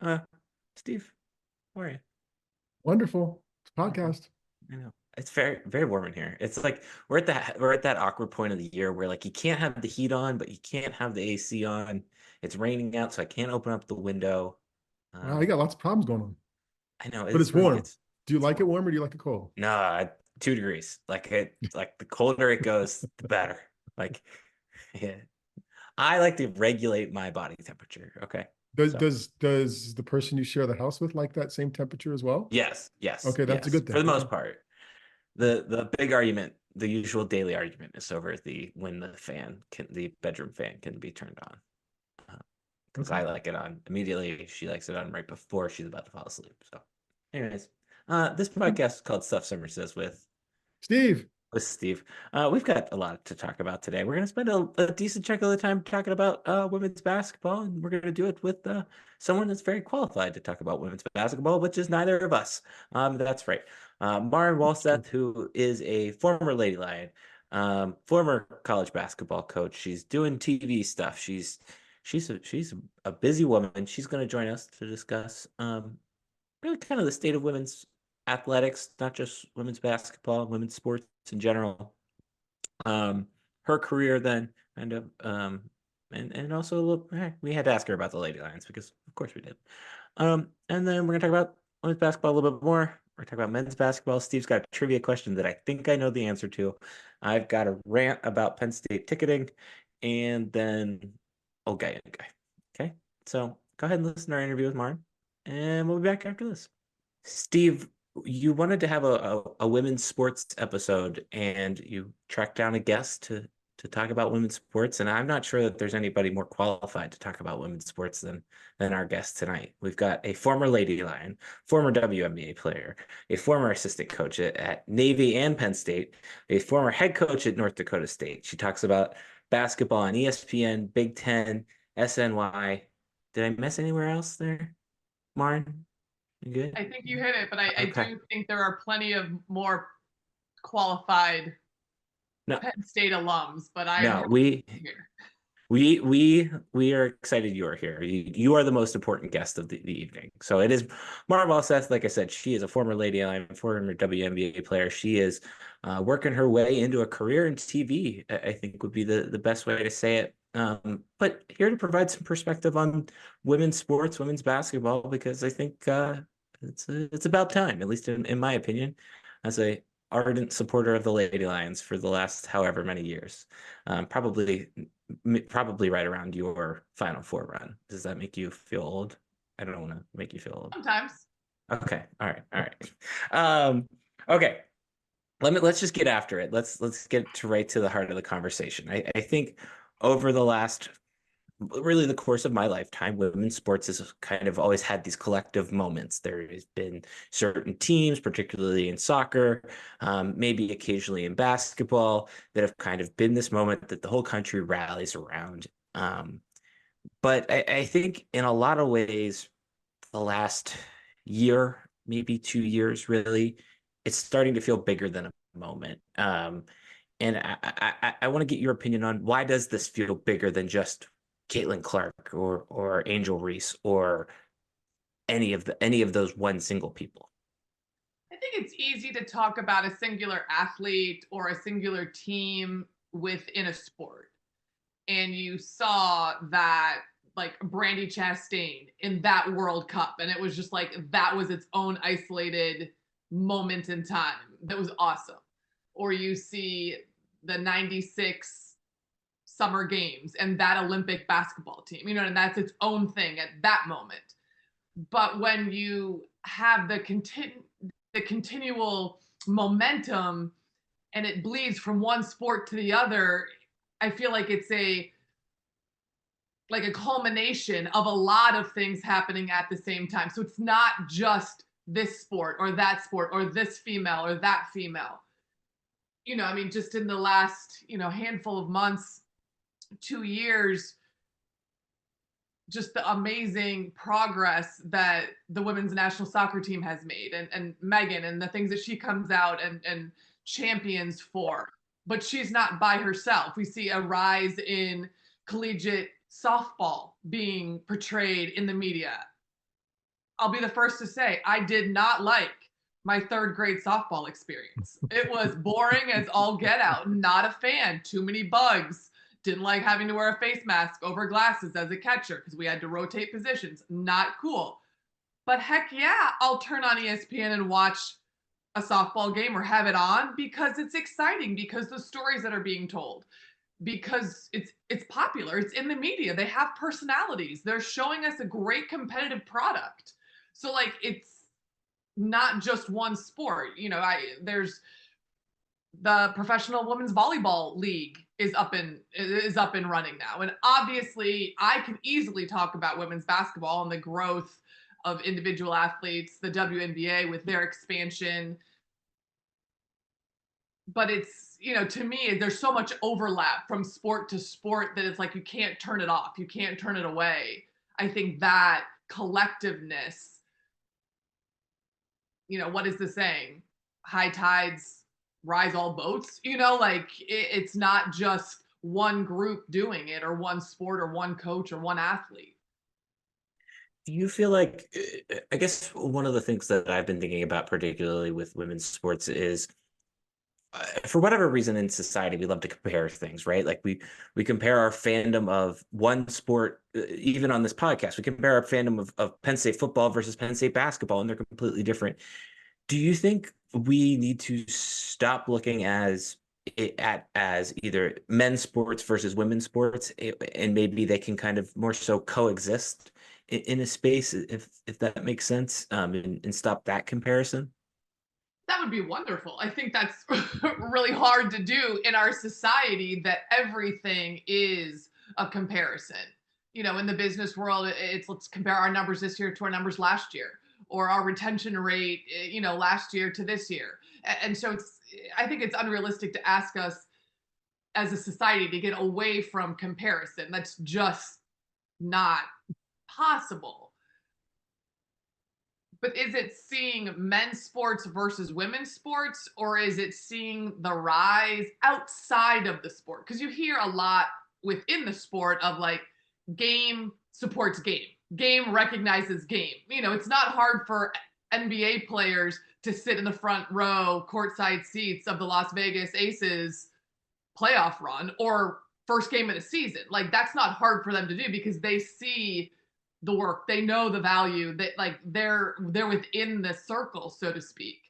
Uh, Steve, how are you? Wonderful. It's a Mhm. podcast. I know it's very, very warm in here. It's like we're at that awkward point of the year where like you can't have the heat on, but you can't have the AC on. It's raining out, so I can't open up the window. Wow, you Um, got lots of problems going on. I know But it's it's really warm. gets Do you it's like it warm. warm or do you like it cold? Nah, 2 degrees. Like the colder it goes, the better. Like, yeah, I like to regulate my body temperature. Okay, Does so. does does the person you share the house with like that same temperature as well? Yes, yes, Okay, that's a yes. good For thing. the Okay. most part. The big argument, the usual daily argument is over the when the bedroom fan can be turned on. Because Okay. I like it on immediately. She likes it on right before she's about to fall asleep. So, anyways, this Okay. podcast is called Stuff Summer Says Steve. with Steve. We've got a lot to talk about today. We're going to spend a decent chunk of the time talking about women's basketball, and we're going to do it with someone that's very qualified to talk about women's basketball, which is neither of us. That's right. Maren It's true. Walseth, who is a former Lady Lion, former college basketball coach. She's doing TV stuff. She's a busy woman. She's going to join us to discuss really kind of the state of women's athletics, not just women's basketball, women's sports in general. Um, Her career then kind of and also look, we had to ask her about the Lady Lions because of course we did. And then we're gonna talk about women's basketball a little bit more. We're gonna talk about men's basketball. Steve's got a trivia question that I think I know the answer to. I've got a rant about Penn State ticketing, and then okay, okay. Okay. So go ahead and listen to our interview with Martin, and we'll be back after this. Steve, you wanted to have a women's sports episode, and you tracked down a guest to talk about women's sports. And I'm not sure that there's anybody more qualified to talk about women's sports than our guest tonight. We've got a former Lady Lion, former WNBA player, a former assistant coach at Navy and Penn State, a former head coach at North Dakota State. She talks about basketball on ESPN, Big Ten, SNY. Did I miss anywhere else there, Maren? You good? I think you hit it, but I Okay. do think there are plenty of more qualified No, Penn State alums, but I'm no, happy here. we are excited you are here. You are the most important guest of the evening. So it is Maren Walseth. Like I said, she is a former Lady Lion, former WNBA player. She is working her way into a career in TV. I think would be the best way to say it. But here to provide some perspective on women's sports, women's basketball, because I think it's about time, at least in my opinion, as a ardent supporter of the Lady Lions for the last however many years. Probably right around your Final Four run. Does that make you feel old? I don't want to make you feel old. Sometimes. Okay, all right, all right. Um, okay, let's just get after it. Let's get to right to the heart of the conversation. I think over the last really the course of my lifetime, women's sports has kind of always had these collective moments. There has been certain teams, particularly in soccer, maybe occasionally in basketball, that have kind of been this moment that the whole country rallies around. But I think in a lot of ways, the last year, maybe 2 years, really, it's starting to feel bigger than a moment. And I want to get your opinion on why does this feel bigger than just Caitlin Clark or Angel Reese or any of those one single people. I think it's easy to talk about a singular athlete or a singular team within a sport. And you saw that like Brandy Chastain in that World Cup. And it was just like that was its own isolated moment in time. That was awesome. Or you see the 96 summer games and that Olympic basketball team, and that's its own thing at that moment. But when you have the continual momentum and it bleeds from one sport to the other, I feel like it's a culmination of a lot of things happening at the same time. So it's not just this sport or this female or that female. I mean, just in the last, handful of months, 2 years, just the amazing progress that the women's national soccer team has made and Megan and the things that she comes out and champions for. But she's not by herself. We see a rise in collegiate softball being portrayed in the media. I'll be the first to say I did not like my third grade softball experience. It was boring as all get out. Not a fan. Too many bugs. Didn't like having to wear a face mask over glasses as a catcher because we had to rotate positions. Not cool. But heck yeah, I'll turn on ESPN and watch a softball game or have it on because it's exciting, because the stories that are being told, because it's popular, it's in the media, they have personalities, they're showing us a great competitive product. So like it's not just one sport. There's the professional women's volleyball league is up and running now, and obviously I can easily talk about women's basketball and the growth of individual athletes, the WNBA with their expansion. But it's, to me, there's so much overlap from sport to sport that it's like you can't turn it off, you can't turn it away. I think that collectiveness, what is the saying? High tides rise all boats. It's not just one group doing it, or one sport, or one coach, or one athlete. Do you feel like, I guess one of the things that I've been thinking about, particularly with women's sports, is for whatever reason in society, we love to compare things, right? Like we compare our fandom of one sport, even on this podcast, we compare our fandom of Penn State football versus Penn State basketball, and they're completely different. Do you think we need to stop looking as either men's sports versus women's sports, and maybe they can kind of more so coexist in a space, if that makes sense, and stop that comparison? That would be wonderful. I think that's really hard to do in our society, that everything is a comparison. In the business world, it's let's compare our numbers this year to our numbers last year, or our retention rate, last year to this year. And so I think it's unrealistic to ask us as a society to get away from comparison. That's just not possible. But is it seeing men's sports versus women's sports, or is it seeing the rise outside of the sport? Because you hear a lot within the sport of like, game supports game, game recognizes game. It's not hard for NBA players to sit in the front row, courtside seats of the Las Vegas Aces playoff run or first game of the season. Like, that's not hard for them to do because they see the work, they know the value, that like they're within the circle, so to speak.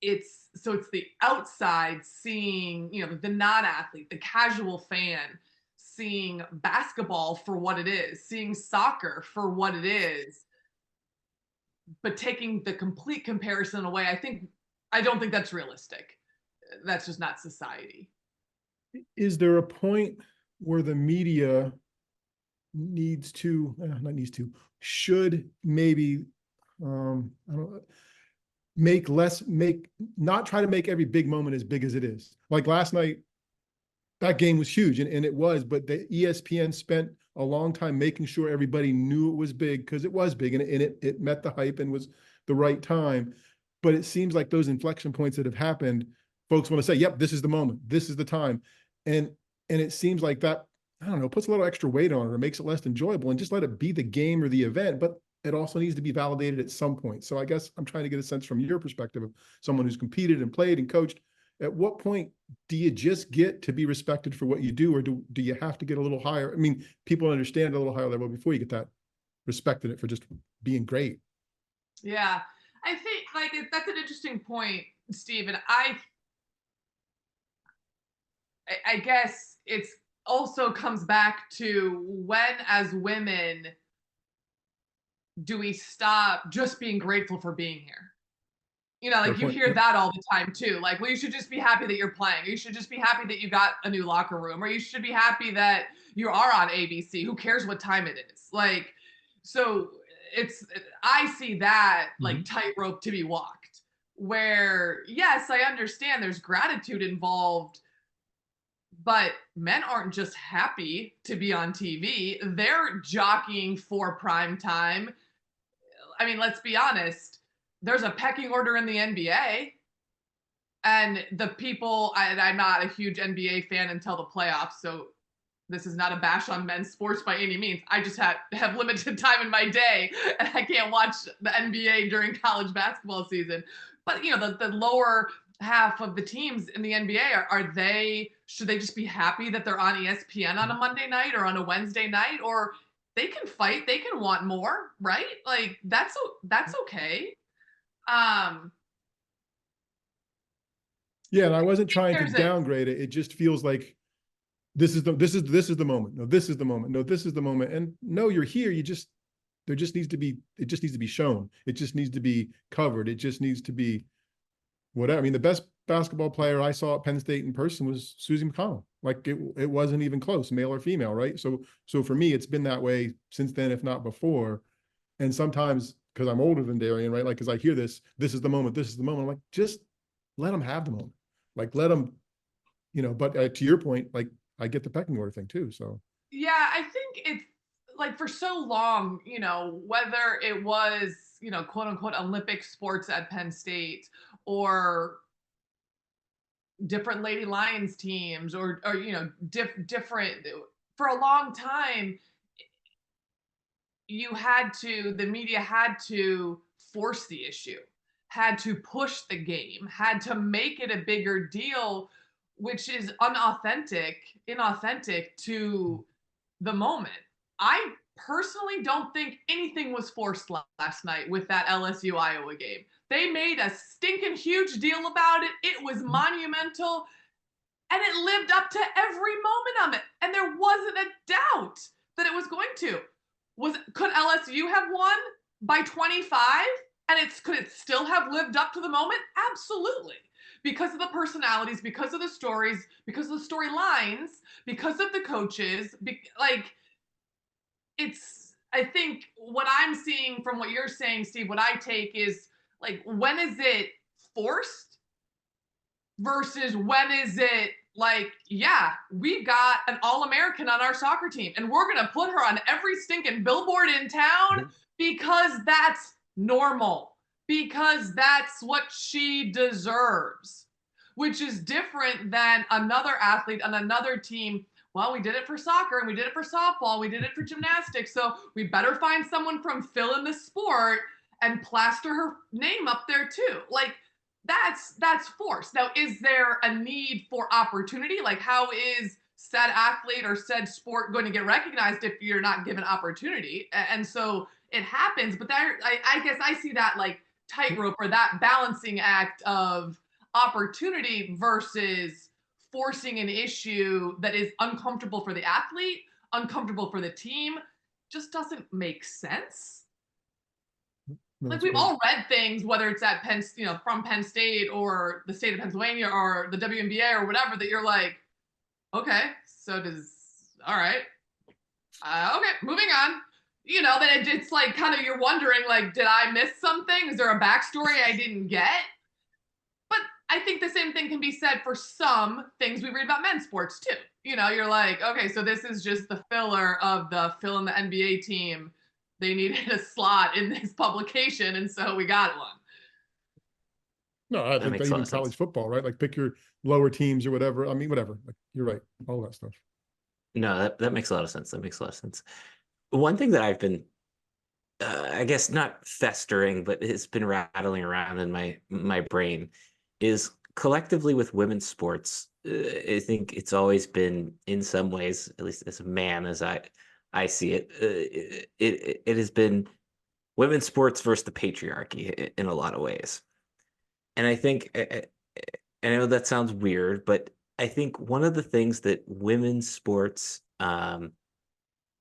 It's the outside seeing, the non-athlete, the casual fan, seeing basketball for what it is, seeing soccer for what it is, but taking the complete comparison away. I don't think that's realistic. That's just not society. Is there a point where the media should maybe, I don't know, not try to make every big moment as big as it is? Like last night, that game was huge, and it was, but the ESPN spent a long time making sure everybody knew it was big, because it was big, and it met the hype and was the right time. But it seems like those inflection points that have happened, folks want to say, yep, this is the moment, this is the time. And it seems like that, I don't know, puts a little extra weight on it or makes it less enjoyable, and just let it be the game or the event, but it also needs to be validated at some point. So I guess I'm trying to get a sense from your perspective of someone who's competed and played and coached. At what point do you just get to be respected for what you do, or do you have to get a little higher? I mean, people understand a little higher level before you get that respect in it for just being great. Yeah, I think that's an interesting point, Stephen. I guess it's also comes back to, when as women do we stop just being grateful for being here? You hear that all the time too. Like, well, you should just be happy that you're playing. You should just be happy that you got a new locker room, or you should be happy that you are on ABC. Who cares what time it is? Like, so I see that like tightrope to be walked, where yes, I understand there's gratitude involved, but men aren't just happy to be on TV. They're jockeying for prime time. I mean, let's be honest. There's a pecking order in the NBA, and the people, I'm not a huge NBA fan until the playoffs, so this is not a bash on men's sports by any means. I just have limited time in my day and I can't watch the NBA during college basketball season. But the lower half of the teams in the NBA, should they just be happy that they're on ESPN on a Monday night or on a Wednesday night? Or they can fight, they can want more, right? Like that's okay. Yeah, and I wasn't trying to There's downgrade it. It just feels like this is the moment. No, this is the moment. No, this is the moment. And no, you're here. It just needs to be shown. It just needs to be covered. It just needs to be whatever. I mean, the best basketball player I saw at Penn State in person was Susie McConnell. Like it wasn't even close, male or female, right? So for me, it's been that way since then, if not before. And sometimes because I'm older than Darian, right? Like, because I hear this is the moment, this is the moment. I'm like, just let them have the moment. Like, let them, but to your point, like, I get the pecking order thing too. So, yeah, I think it's like for so long, whether it was, quote unquote, Olympic sports at Penn State or different Lady Lions teams or different, for a long time, the media had to force the issue, had to push the game, had to make it a bigger deal, which is inauthentic to the moment. I personally don't think anything was forced last night with that LSU Iowa game. They made a stinking huge deal about it. It was monumental and it lived up to every moment of it. And there wasn't a doubt that it was going to. Could LSU have won by 25? And could it still have lived up to the moment? Absolutely. Because of the personalities, because of the stories, because of the storylines, because of the coaches, I think what I'm seeing from what you're saying, Steve, what I take is like, when is it forced versus when is it like, yeah, we've got an All-American on our soccer team and we're going to put her on every stinking billboard in town because that's normal, because that's what she deserves, which is different than another athlete on another team. Well, we did it for soccer and we did it for softball, we did it for gymnastics, so we better find someone from fill in the sport and plaster her name up there too. Like, that's forced. Now, is there a need for opportunity? Like, how is said athlete or said sport going to get recognized if you're not given opportunity? And so it happens, but I guess I see that like tightrope or that balancing act of opportunity versus forcing an issue that is uncomfortable for the athlete, uncomfortable for the team, just doesn't make sense. Like, we've all read things, whether it's at from Penn State or the state of Pennsylvania or the WNBA or whatever, that you're like, okay, all right. Okay, moving on. That it's like kind of, you're wondering, like, did I miss something? Is there a backstory I didn't get? But I think the same thing can be said for some things we read about men's sports too. You're like, okay, so this is just the filler of the fill in the NBA team. They needed a slot in this publication, and so we got one. No, I think even college football, right? Like, pick your lower teams or whatever. I mean, whatever. Like, you're right. All that stuff. No, that makes a lot of sense. That makes a lot of sense. One thing that I've been, I guess not festering, but it's been rattling around in my brain is collectively with women's sports. I think it's always been, in some ways, at least as a man, as I see it, it has been women's sports versus the patriarchy in a lot of ways. And I think, I know that sounds weird, but I think one of the things that women's sports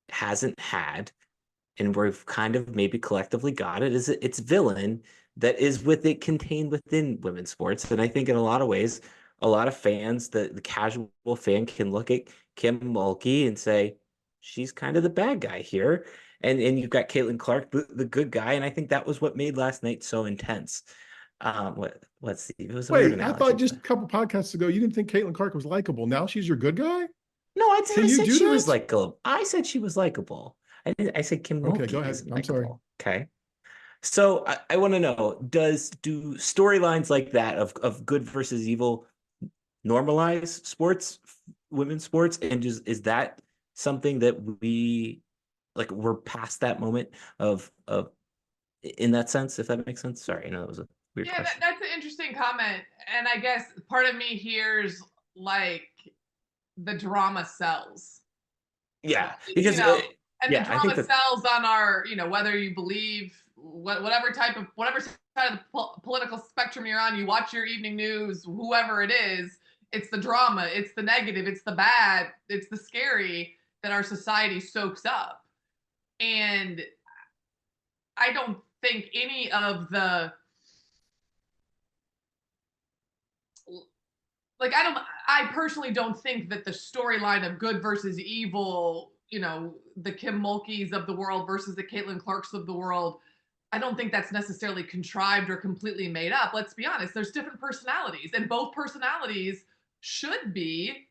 hasn't had, and we've kind of maybe collectively got it, is its villain that is contained within women's sports. And I think in a lot of ways, a lot of fans, the casual fan, can look at Kim Mulkey and say, she's kind of the bad guy here. And you've got Caitlin Clark, the good guy. And I think that was what made last night so intense. Let's see. It was a weird analogy. I thought just a couple podcasts ago, you didn't think Caitlin Clark was likable. Now she's your good guy? No, I said she was likable. I said she was likable. I said Kim Mulkey. Okay, go ahead. I'm sorry. Okay. So I want to know, do storylines like that of good versus evil normalize sports, women's sports? And is that something that we're past that moment of in that sense, if that makes sense? Sorry, I know that was a weird Yeah, question. that's an interesting comment. And I guess part of me here's like the drama sells. Yeah, You because know, and the yeah, I think drama that sells on our, whether you believe whatever side of the political spectrum you're on, you watch your evening news, whoever it is, it's the drama, it's the negative, it's the bad, it's the scary that our society soaks up. And I don't think any of the like I personally don't think that the storyline of good versus evil, the Kim Mulkeys of the world versus the Caitlin Clarks of the world, I don't think that's necessarily contrived or completely made up. Let's be honest, there's different personalities, and both personalities should be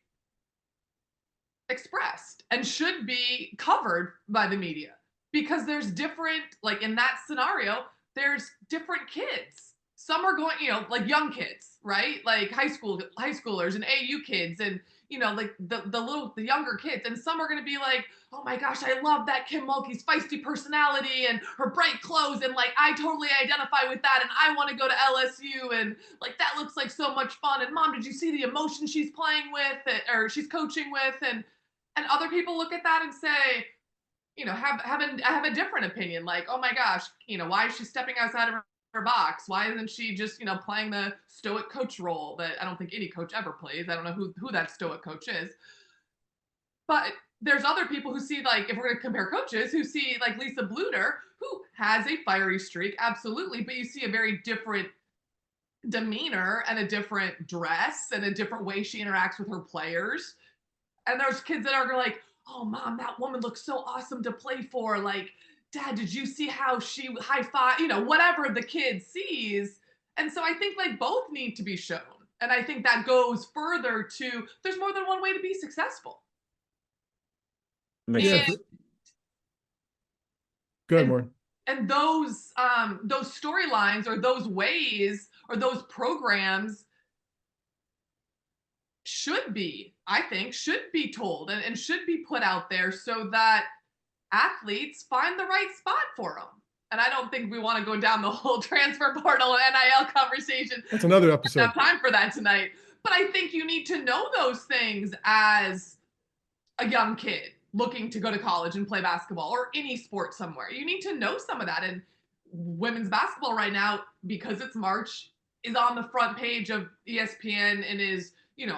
expressed and should be covered by the media, because there's different, like in that scenario, there's different kids. Some are going, like young kids, right? Like high schoolers and AU kids, and like the younger kids. And some are going to be like, oh my gosh, I love that Kim Mulkey's feisty personality and her bright clothes, and like I totally identify with that, and I want to go to LSU, and like that looks like so much fun. And mom, did you see the emotion she's playing with, or she's coaching with? And other people look at that and say, have a different opinion, like, oh my gosh, why is she stepping outside of her box? Why isn't she just, playing the stoic coach role that I don't think any coach ever plays? I don't know who that stoic coach is. But there's other people who see, like, if we're going to compare coaches, who see like Lisa Bluder, who has a fiery streak, absolutely, but you see a very different demeanor and a different dress and a different way she interacts with her players. And there's kids that are like, oh mom, that woman looks so awesome to play for. Like, dad, did you see how she high five, whatever the kid sees. And so I think like both need to be shown. And I think that goes further to, there's more than one way to be successful. makes Yeah. And sense. Go ahead, and Warren. and those storylines or those ways or those programs should be told and should be put out there so that athletes find the right spot for them. And I don't think we want to go down the whole transfer portal and NIL conversation. That's another We don't episode. have time for that tonight. But I think you need to know those things as a young kid looking to go to college and play basketball or any sport somewhere. You need to know some of that. And women's basketball right now, because it's March, is on the front page of ESPN and is,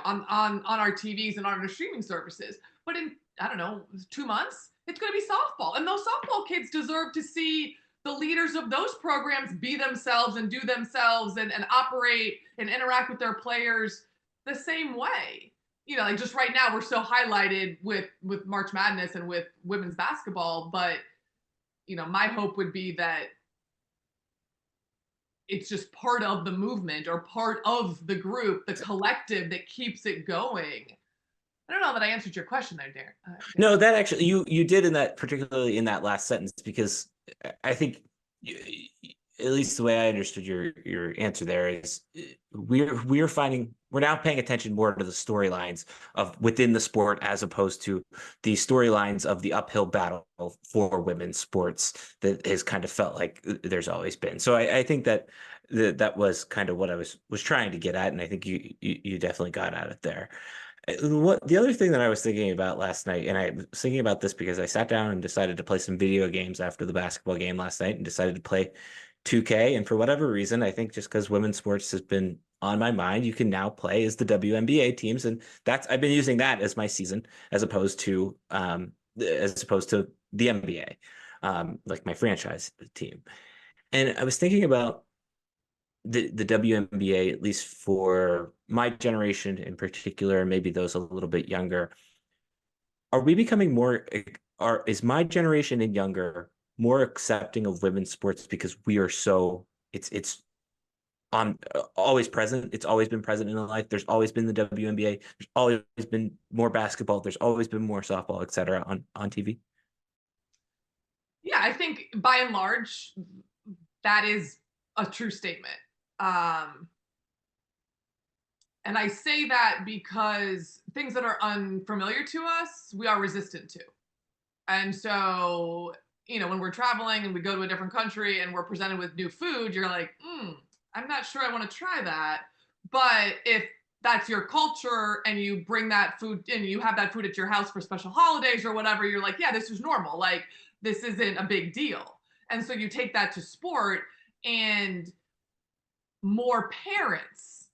on our TVs and on our streaming services. But in, I don't know, 2 months, it's going to be softball. And those softball kids deserve to see the leaders of those programs be themselves and do themselves and operate and interact with their players the same way. Like just right now, we're so highlighted with March Madness and with women's basketball. But, my hope would be that it's just part of the movement or part of the group, the collective that keeps it going. I don't know that I answered your question there, Darren. No, that actually you did, in that, particularly in that last sentence, because I think at least the way I understood your answer there is we're now paying attention more to the storylines of within the sport as opposed to the storylines of the uphill battle for women's sports that has kind of felt like there's always been. So I think that was kind of what I was trying to get at, and I think you definitely got at it there. What the other thing that I was thinking about last night, and I was thinking about this because I sat down and decided to play some video games after the basketball game last night and decided to play 2K. And for whatever reason, I think just because women's sports has been on my mind, you can now play as the WNBA teams. And I've been using that as my season as opposed to the NBA, like my franchise team. And I was thinking about the WNBA, at least for my generation in particular, maybe those a little bit younger, are we becoming is my generation and younger more accepting of women's sports because we are so it's on always present. It's always been present in life. There's always been the WNBA. There's always been more basketball. There's always been more softball, etc. on TV. Yeah, I think by and large, that is a true statement. And I say that because things that are unfamiliar to us, we are resistant to. And so, when we're traveling and we go to a different country and we're presented with new food, you're like, I'm not sure I want to try that. But if that's your culture and you bring that food and you have that food at your house for special holidays or whatever, you're like, yeah, this is normal. Like, this isn't a big deal. And so you take that to sport, and more parents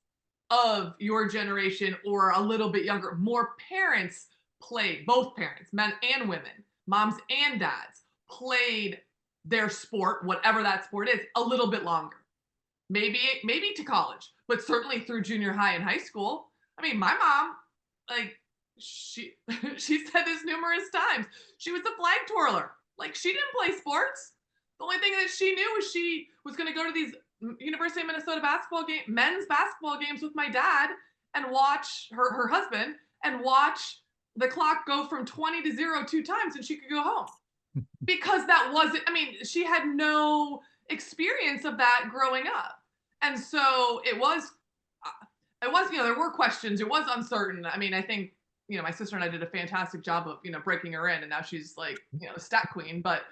of your generation or a little bit younger, more parents played, both parents, men and women, moms and dads, played their sport, whatever that sport is, a little bit longer. Maybe to college, but certainly through junior high and high school. I mean, my mom, like, she she said this numerous times. She was a flag twirler. Like, she didn't play sports. The only thing that she knew was she was going to go to these University of Minnesota men's basketball games with my dad and watch her husband and watch the clock go from 20 to 0 2 times and she could go home. Because that wasn't, I mean, she had no experience of that growing up. And so it was, there were questions. It was uncertain. I mean, I think, my sister and I did a fantastic job of, breaking her in, and now she's like, a stat queen. But,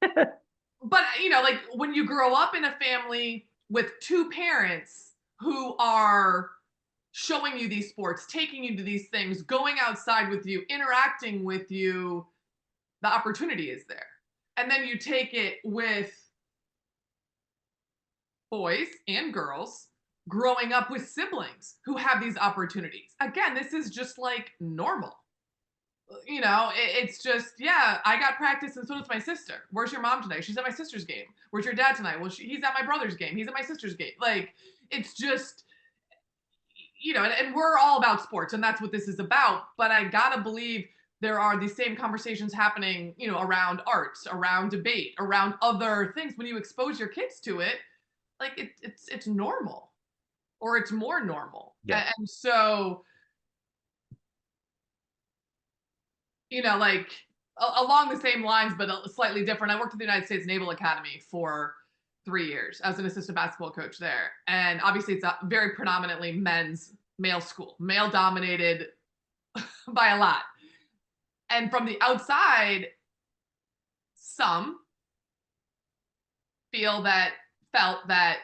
like, when you grow up in a family with two parents who are showing you these sports, taking you to these things, going outside with you, interacting with you, the opportunity is there. And then you take it with boys and girls growing up with siblings who have these opportunities. Again, this is just like normal. It's just, yeah, I got practice and so does my sister. Where's your mom tonight? She's at my sister's game. Where's your dad tonight? Well, he's at my brother's game. He's at my sister's game. Like, it's just, and we're all about sports, and that's what this is about. But I gotta believe there are these same conversations happening, around arts, around debate, around other things. When you expose your kids to it, like, it's normal, or it's more normal. Yeah. And so, like, along the same lines, but slightly different. I worked at the United States Naval Academy for 3 years as an assistant basketball coach there. And obviously it's a very predominantly male school, male dominated by a lot. And from the outside, some felt that,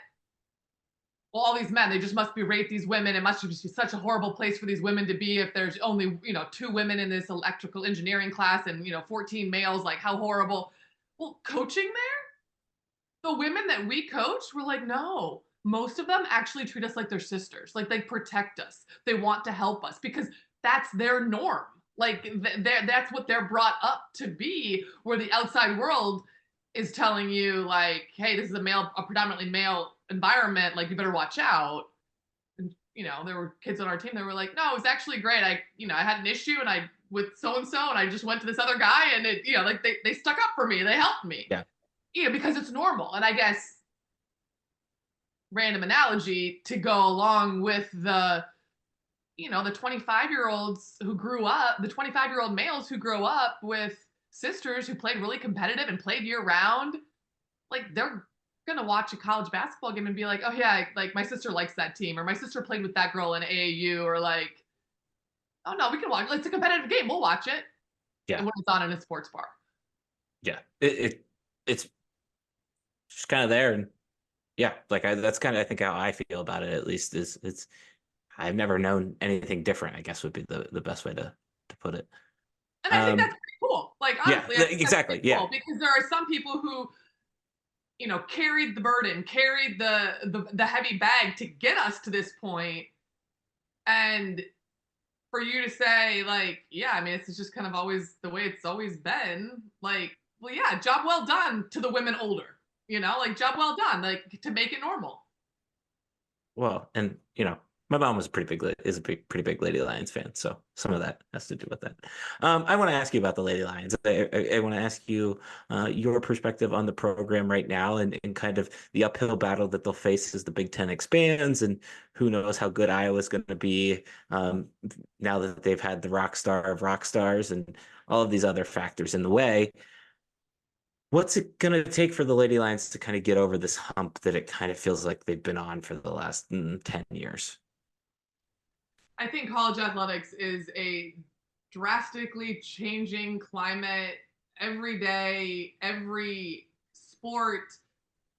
well, all these men, they just must berate these women. It must just be such a horrible place for these women to be if there's only, 2 women in this electrical engineering class and, 14 males, like, how horrible. Well, coaching there, the women that we coached were like, no, most of them actually treat us like their sisters. Like, they protect us. They want to help us because that's their norm. Like, that's what they're brought up to be, where the outside world is telling you, like, hey, this is a predominantly male environment, like, you better watch out. And there were kids on our team that were like, no, it was actually great. I had an issue and with so and I just went to this other guy and it, like, they stuck up for me, they helped me. Yeah. Because it's normal. And I guess, random analogy to go along with the 25-year-olds who grew up, the 25-year-old males who grow up with sisters who played really competitive and played year round, like, they're gonna watch a college basketball game and be like, oh yeah, like, my sister likes that team, or my sister played with that girl in AAU, or like, oh no, we can watch. It's a competitive game. We'll watch it. Yeah. And when it's on in a sports bar. Yeah. It's just kind of there, and yeah, like, that's kind of, I think, how I feel about it. At least it's I've never known anything different, I guess, would be the best way to put it. And I think that's pretty cool. Like, honestly, yeah, exactly. Yeah. Cool, because there are some people who, carried the burden, carried the heavy bag to get us to this point. And for you to say, like, yeah, I mean, it's just kind of always the way it's always been. Like, well, yeah, job well done to the women older, like, job well done, like, to make it normal. Well, and, my mom was is a pretty big Lady Lions fan, so some of that has to do with that. I want to ask you about the Lady Lions. I want to ask you your perspective on the program right now, and kind of the uphill battle that they'll face as the Big Ten expands, and who knows how good Iowa's going to be now that they've had the rock star of rock stars and all of these other factors in the way. What's it going to take for the Lady Lions to kind of get over this hump that it kind of feels like they've been on for the last 10 years? I think college athletics is a drastically changing climate every day, every sport.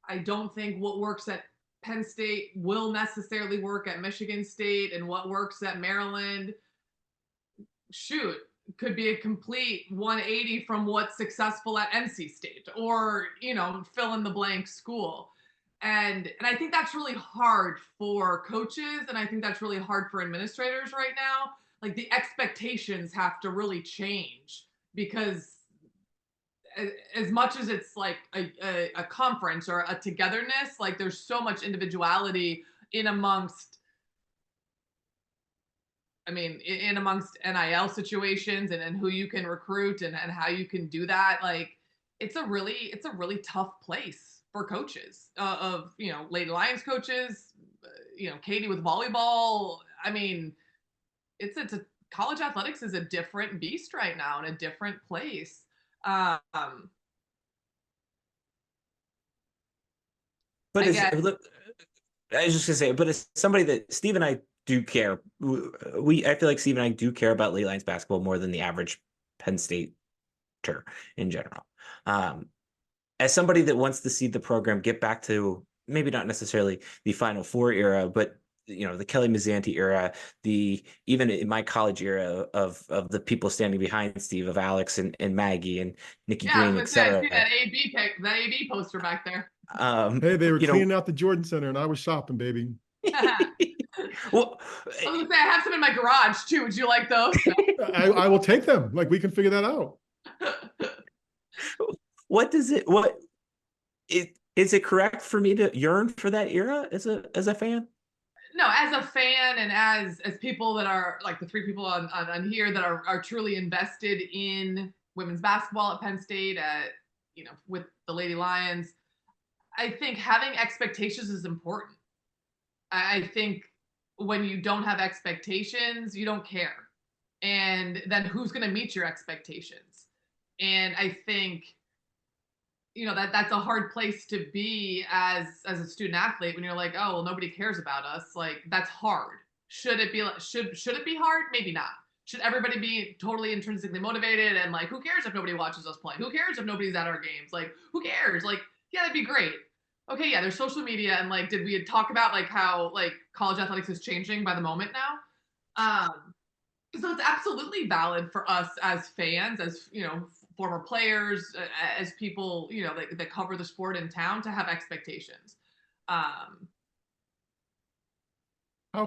I don't think what works at Penn State will necessarily work at Michigan State, and what works at Maryland, shoot, could be a complete 180 from what's successful at NC State, or, fill in the blank school. And I think that's really hard for coaches, and I think that's really hard for administrators right now. Like, the expectations have to really change, because as much as it's like a conference or a togetherness, like, there's so much individuality in amongst NIL situations, and who you can recruit, and how you can do that. Like, it's a really tough place for coaches, of, Lady Lions coaches, Katie with volleyball. I mean, it's a college athletics is a different beast right now, in a different place. But I as get look, I was just gonna say, but as somebody that Steve and I do care, I feel like Steve and I do care about Lady Lions basketball more than the average Penn Stater in general. As somebody that wants to see the program get back to maybe not necessarily the Final Four era, but the Kelly Mazzanti era, even in my college era of the people standing behind Steve, of Alex and Maggie and Nikki Yeah, I was Green, gonna say, I etc. see that AB poster back there. Hey, they were cleaning out the Jordan Center, and I was shopping, baby. Well, I was gonna say, I have some in my garage too. Would you like those? I will take them. Like, we can figure that out. Is it correct for me to yearn for that era as a fan? No, as a fan, and as people that are like the three people on here that are truly invested in women's basketball at Penn State, with the Lady Lions, I think having expectations is important. I think when you don't have expectations, you don't care. And then who's going to meet your expectations? And I think, that's a hard place to be as a student athlete, when you're like, oh, well, nobody cares about us. Like, that's hard. Should it be hard? Maybe not. Should everybody be totally intrinsically motivated, and like, who cares if nobody watches us play? Who cares if nobody's at our games? Like, who cares? Like, yeah, that'd be great. Okay, yeah, there's social media, and like, did we talk about like how like college athletics is changing by the moment now? So it's absolutely valid for us as fans, as former players, as people that cover the sport in town, to have expectations. How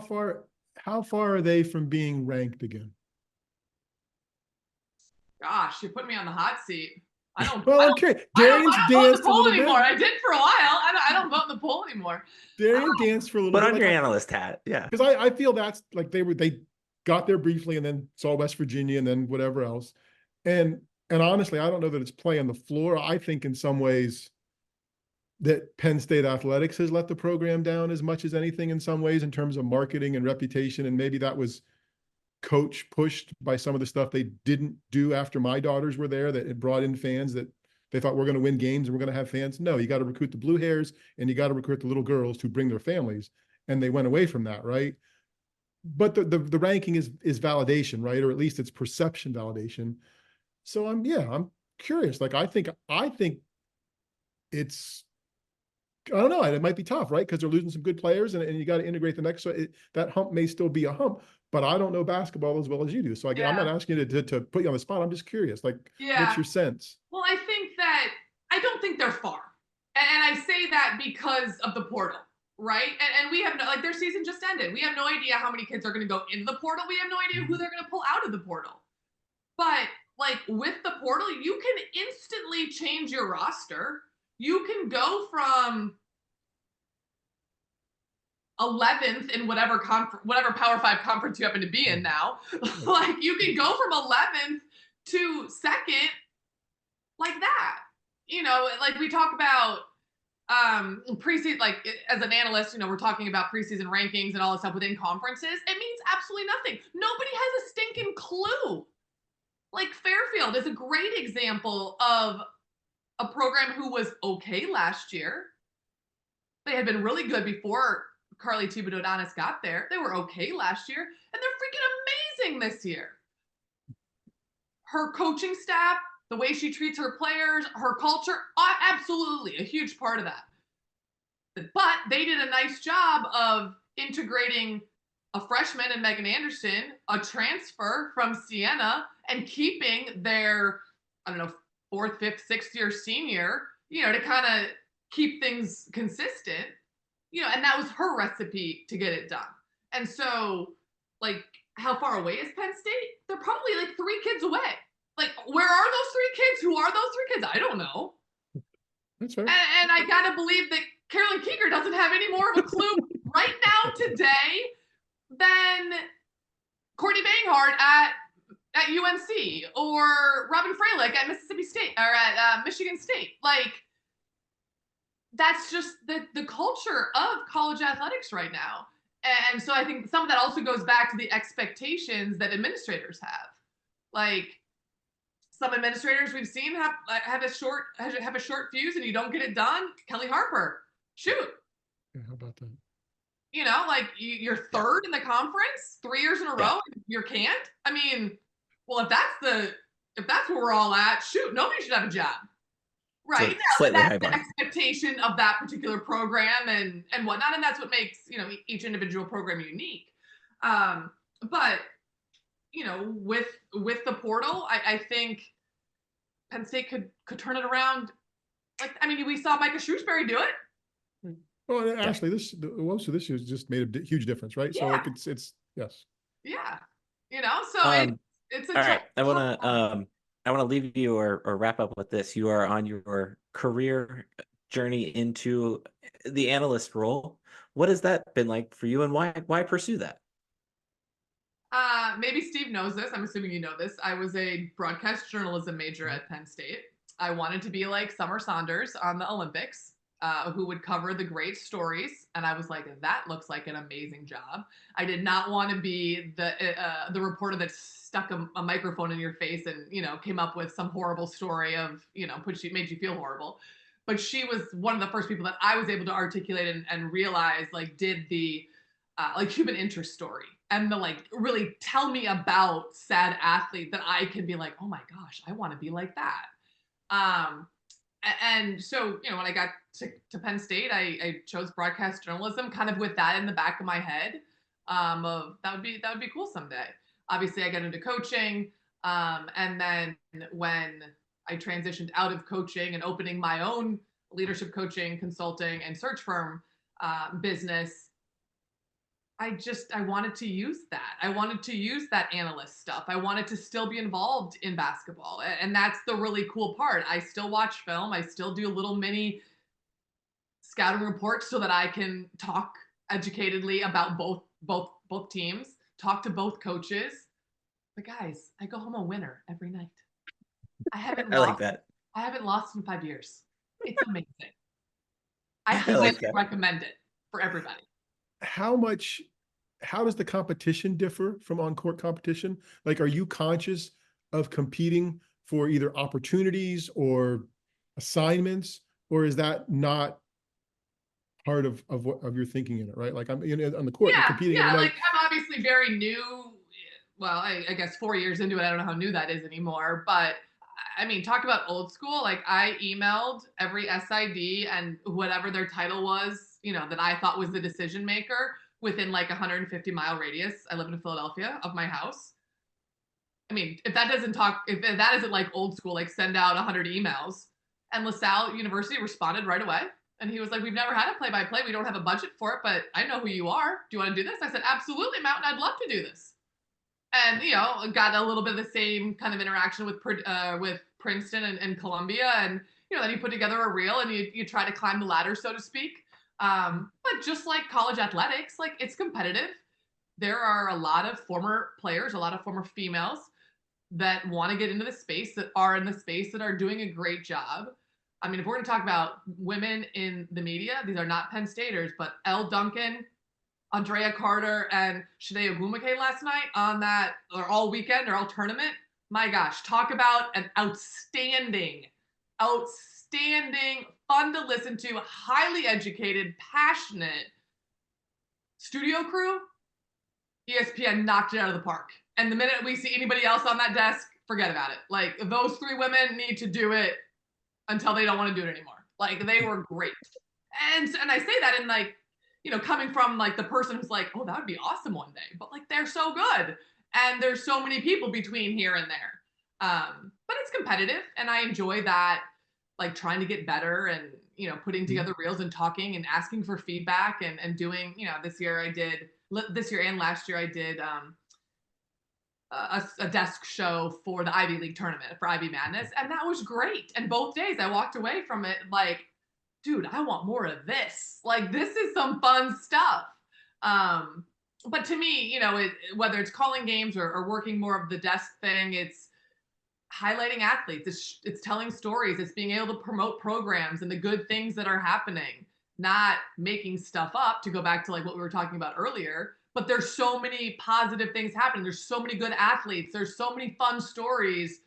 far are they from being ranked again? Gosh, you're putting me on the hot seat. I don't. Well, okay. Darian's I don't vote in danced the a poll little anymore. bit. I did for a while. I don't vote in the poll anymore. Darian danced for a little Put bit. on your analyst hat, yeah. Because I feel that's like they got there briefly and then saw West Virginia and then whatever else. And honestly, I don't know that it's play on the floor. I think in some ways that Penn State athletics has let the program down as much as anything, in some ways, in terms of marketing and reputation. And maybe that was coach pushed by some of the stuff they didn't do after my daughters were there, that it brought in fans that they thought we're going to win games and we're going to have fans. No, you got to recruit the blue hairs, and you got to recruit the little girls who bring their families. And they went away from that, right? But the ranking is validation, right? Or at least it's perception validation. So I'm curious. Like, I think it's, I don't know, it might be tough, right? Because they're losing some good players, and you got to integrate the next. So that hump may still be a hump, but I don't know basketball as well as you do. So again, I'm not asking you to put you on the spot. I'm just curious. Like, what's your sense? Well, I don't think they're far. And I say that because of the portal, right? And we have their season just ended. We have no idea how many kids are going to go into the portal. We have no idea who they're going to pull out of the portal. But like, with the portal, you can instantly change your roster. You can go from 11th in whatever Power 5 conference you happen to be in now. Like, you can go from 11th to 2nd like that. Like, we talk about preseason, like, as an analyst, we're talking about preseason rankings and all this stuff within conferences. It means absolutely nothing. Nobody has a stinking clue. Like, Fairfield is a great example of a program who was okay last year. They had been really good before Carly Thibodeau-Donis got there. They were okay last year, and they're freaking amazing this year. Her coaching staff, the way she treats her players, her culture, absolutely a huge part of that. But they did a nice job of integrating a freshman in Megan Anderson, a transfer from Siena, and keeping their, I don't know, 4th, 5th, 6th year senior, to kind of keep things consistent, and that was her recipe to get it done. And so, like, how far away is Penn State? They're probably like 3 kids away. Like, where are those 3 kids? Who are those 3 kids? I don't know. That's fair. And I gotta believe that Carolyn Keeger doesn't have any more of a clue right now today than Courtney Banghart at UNC or Robin Freilich at Mississippi State or at Michigan State. Like, that's just the culture of college athletics right now. And so I think some of that also goes back to the expectations that administrators have. Like, some administrators we've seen have a short fuse, and you don't get it done. Kelly Harper, shoot. Yeah, how about that? Like, you're 3rd in the conference 3 years in a row. You can't. I mean, well, if that's where we're all at, shoot, nobody should have a job, right? So now, that's the expectation of that particular program and whatnot, and that's what makes each individual program unique. But with the portal, I think Penn State could turn it around. Like, I mean, we saw Micah Shrewsbury do it. Oh, and actually, the woes of this year has just made a huge difference, right? Yeah. So, like, it's yes. Yeah, so it's a. All right, I want to leave you or wrap up with this. You are on your career journey into the analyst role. What has that been like for you, and why pursue that? Maybe Steve knows this. I'm assuming you know this. I was a broadcast journalism major at Penn State. I wanted to be like Summer Saunders on the Olympics, who would cover the great stories. And I was like, that looks like an amazing job. I did not want to be the reporter that stuck a microphone in your face and, came up with some horrible story of, made you feel horrible. But she was one of the first people that I was able to articulate and realize, like, did the human interest story. And really tell me about sad athlete that I can be like, oh my gosh, I want to be like that. And so, when I got to Penn State, I chose broadcast journalism kind of with that in the back of my head of that would be cool someday. Obviously, I got into coaching. And then when I transitioned out of coaching and opening my own leadership coaching, consulting, and search firm business, I wanted to use that. I wanted to use that analyst stuff. I wanted to still be involved in basketball. And that's the really cool part. I still watch film. I still do little mini scouting reports so that I can talk educatedly about both teams, talk to both coaches. But guys, I go home a winner every night. I haven't like that. I haven't lost in 5 years. It's amazing. I highly recommend it for everybody. How does the competition differ from on-court competition? Like, are you conscious of competing for either opportunities or assignments, or is that not part of your thinking in it, right? Like, I'm on the court, you're competing every night. Like, I'm obviously very new. Well, I guess 4 years into it, I don't know how new that is anymore, but I mean, talk about old school. Like, I emailed every SID and whatever their title was, that I thought was the decision maker within like 150-mile radius. I live in Philadelphia of my house. I mean, if that isn't like old school, like send out 100 emails. And LaSalle University responded right away. And he was like, we've never had a play-by-play. We don't have a budget for it, but I know who you are. Do you want to do this? I said, absolutely, Mountain. I'd love to do this. And, got a little bit of the same kind of interaction with Princeton and Columbia. And, then you put together a reel and you try to climb the ladder, so to speak. But just like college athletics, like, it's competitive. There are a lot of former players, a lot of former females that want to get into the space, that are in the space, that are doing a great job. I mean, if we're going to talk about women in the media, these are not Penn Staters, but Elle Duncan, Andrea Carter, and Shade Ogwumike last night on that, or all weekend, or all tournament. My gosh, talk about an outstanding, fun to listen to, highly educated, passionate studio crew, ESPN knocked it out of the park. And the minute we see anybody else on that desk, forget about it. Like, those three women need to do it until they don't want to do it anymore. Like, they were great. And I say that in, like, you know, coming from like the person who's like, oh, that would be awesome one day. But like, they're so good. And there's so many people between here and there. But it's competitive, and I enjoy that, like trying to get better and, you know, putting together reels and talking and asking for feedback and doing, you know, this year and last year I did a desk show for the Ivy League tournament for Ivy Madness. And that was great. And both days I walked away from it like, dude, I want more of this. Like, this is some fun stuff. But to me, you know, whether it's calling games or working more of the desk thing, it's highlighting athletes. It's telling stories. It's being able to promote programs and the good things that are happening, not making stuff up, to go back to like what we were talking about earlier. But there's so many positive things happening. There's so many good athletes. There's so many fun stories.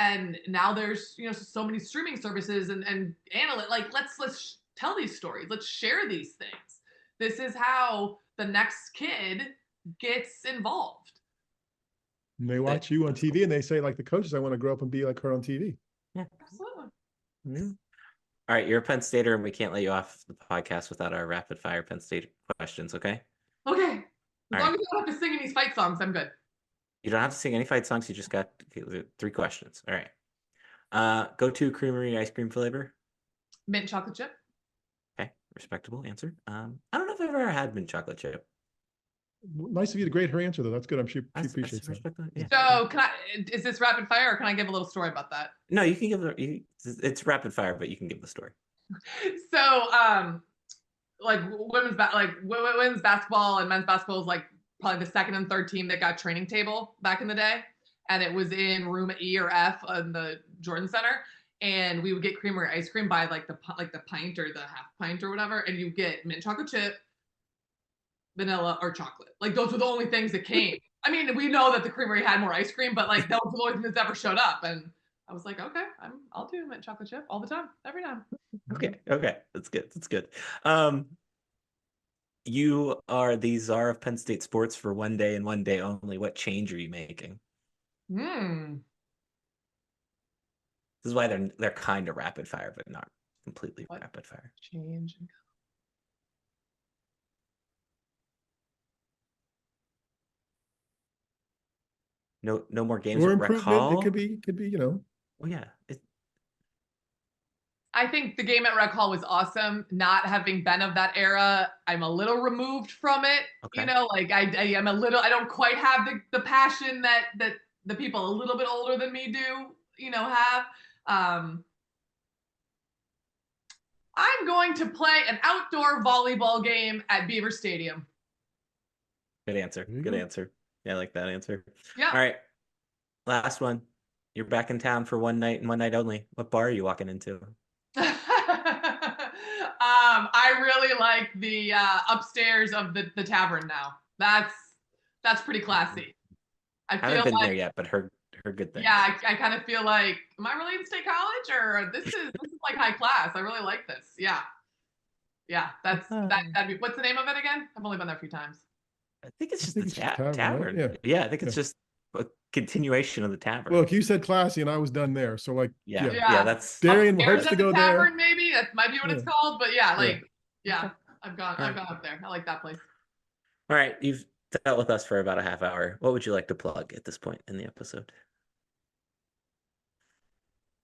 And now there's, you know, so many streaming services and analytics. Like, let's tell these stories. Let's share these things. This is how the next kid gets involved. And they watch you on TV and they say, like the coaches, I want to grow up and be like her on TV. Yeah, absolutely. Mm-hmm. All right, you're a Penn Stater, and we can't let you off the podcast without our rapid fire Penn State questions. Okay. Okay. As long as you don't have to sing any fight songs, I'm good. You don't have to sing any fight songs. You just got 3 questions. All right. Go-to creamery ice cream flavor? Mint chocolate chip. Okay, respectable answer. I don't know if I've ever had mint chocolate chip. Nice of you to grade her answer, though. That's good. She appreciates that. Yeah. So, is this rapid fire, or can I give a little story about that? No, you can give it's rapid fire, but you can give the story. So, like women's basketball and men's basketball is like probably the second and third team that got training table back in the day, and it was in room E or F in the Jordan Center, and we would get creamery ice cream by like the pint or the half pint or whatever, and you get mint chocolate chip, vanilla, or chocolate. Like, those were the only things that came. I mean, we know that the creamery had more ice cream, but like, that was the only thing that's ever showed up. And I was like, okay, I'll do mint chocolate chip all the time, every time. Okay, that's good. You are the czar of Penn State sports for one day and one day only. What change are you making? This is why they're kind of rapid fire, but not completely rapid fire. Change. No more games Or with Rec improvement. Hall. It could be, you know. Well, yeah. I think the game at Rec Hall was awesome. Not having been of that era, I'm a little removed from it. Okay. You know, like I am a little. I don't quite have the passion that the people a little bit older than me do, you know, have. I'm going to play an outdoor volleyball game at Beaver Stadium. Good answer. Good answer. Yeah, I like that answer. Yeah. All right. Last one. You're back in town for one night and one night only. What bar are you walking into? I really like the upstairs of the tavern now. That's pretty classy. I haven't been there yet, but heard good things. Yeah, I kind of feel like, am I really in State College, or this is like high class? I really like this. Yeah. That'd be. What's the name of it again? I've only been there a few times. I think it's just the tavern. Right? Yeah, I think it's just a continuation of the tavern. Look, you said classy, and I was done there. So like, yeah, that's Darian hopes to go tavern, there. Maybe that might be what it's called, but I've gone up there. I like that place. All right, you've dealt with us for about a half hour. What would you like to plug at this point in the episode?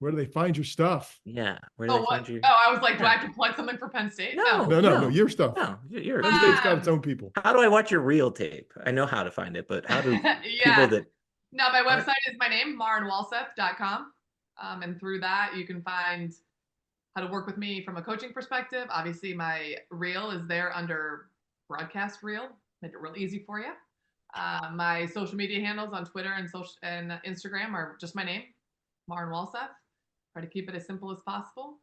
Where do they find your stuff? Yeah. Where do they find you? Oh, I was like, do I have to plug something for Penn State? No, your stuff. No, your Penn State's got its own people. How do I watch your reel tape? I know how to find it, but how do people that... No, my website is my name, MarenWalseth.com. And through that, you can find how to work with me from a coaching perspective. Obviously, my reel is there under broadcast reel. Make it real easy for you. My social media handles on Twitter and Instagram are just my name, Maren Walseth. Try to keep it as simple as possible.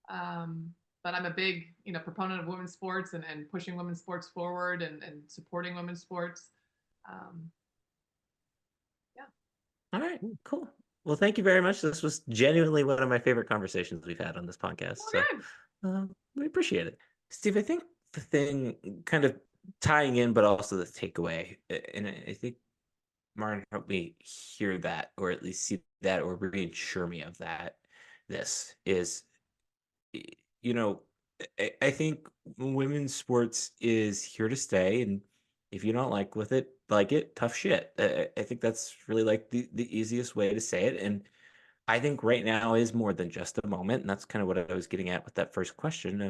But I'm a big, proponent of women's sports and pushing women's sports forward and supporting women's sports. All right, cool. Well, thank you very much. This was genuinely one of my favorite conversations we've had on this podcast. So we appreciate it. Steve, I think the thing kind of tying in, but also the takeaway. And I think Maren helped me hear that, or at least see that, or reassure me of that. This is, you know, I think women's sports is here to stay, and if you don't like it, tough shit. I think that's really like the easiest way to say it, and I think right now is more than just a moment, and that's kind of what I was getting at with that first question.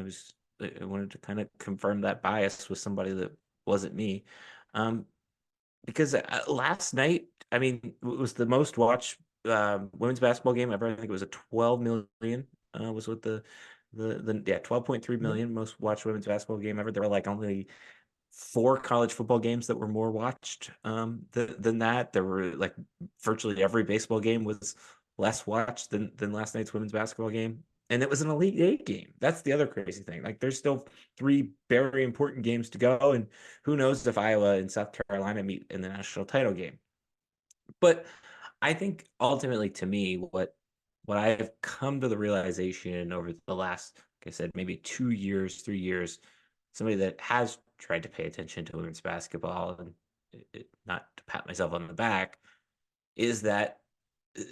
I wanted to kind of confirm that bias with somebody that wasn't me. Um, because last night, I mean, it was the most watched women's basketball game ever. I think it was a 12 million was what the yeah 12.3 Yep. million most watched women's basketball game ever. There were like only four college football games that were more watched than that. There were like virtually every baseball game was less watched than last night's women's basketball game. And it was an Elite Eight game. That's the other crazy thing. Like there's still three very important games to go. And who knows if Iowa and South Carolina meet in the national title game. But I think ultimately to me, what I've come to the realization over the last, like I said, maybe 2 years, 3 years, somebody that has tried to pay attention to women's basketball and not to pat myself on the back, is that uh,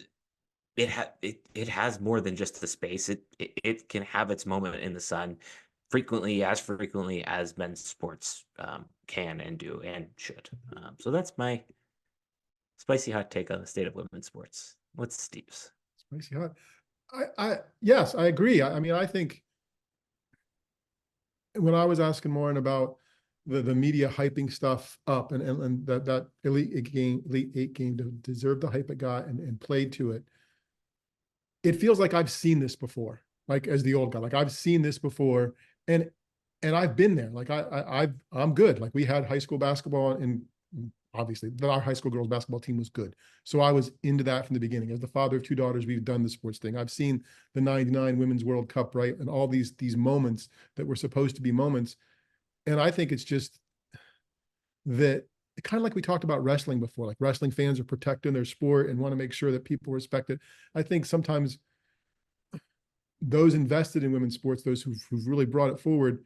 it has more than just the space. It can have its moment in the sun frequently as men's sports can and do and should. So that's my spicy hot take on the state of women's sports. What's Steve's? Spicy hot. Yes, I agree. I mean, I think when I was asking Lauren about the media hyping stuff up and that Elite Eight game deserved the hype it got and played to it, it feels like I've seen this before. Like as the old guy, like I've seen this before, and I've been there. Like I'm good. Like we had high school basketball, and obviously our high school girls basketball team was good. So I was into that from the beginning. As the father of two daughters, we've done the sports thing. I've seen the '99 Women's World Cup, right, and all these moments that were supposed to be moments. And I think it's just that kind of like we talked about wrestling before. Like wrestling fans are protecting their sport and want to make sure that people respect it. I think sometimes those invested in women's sports, those who've really brought it forward,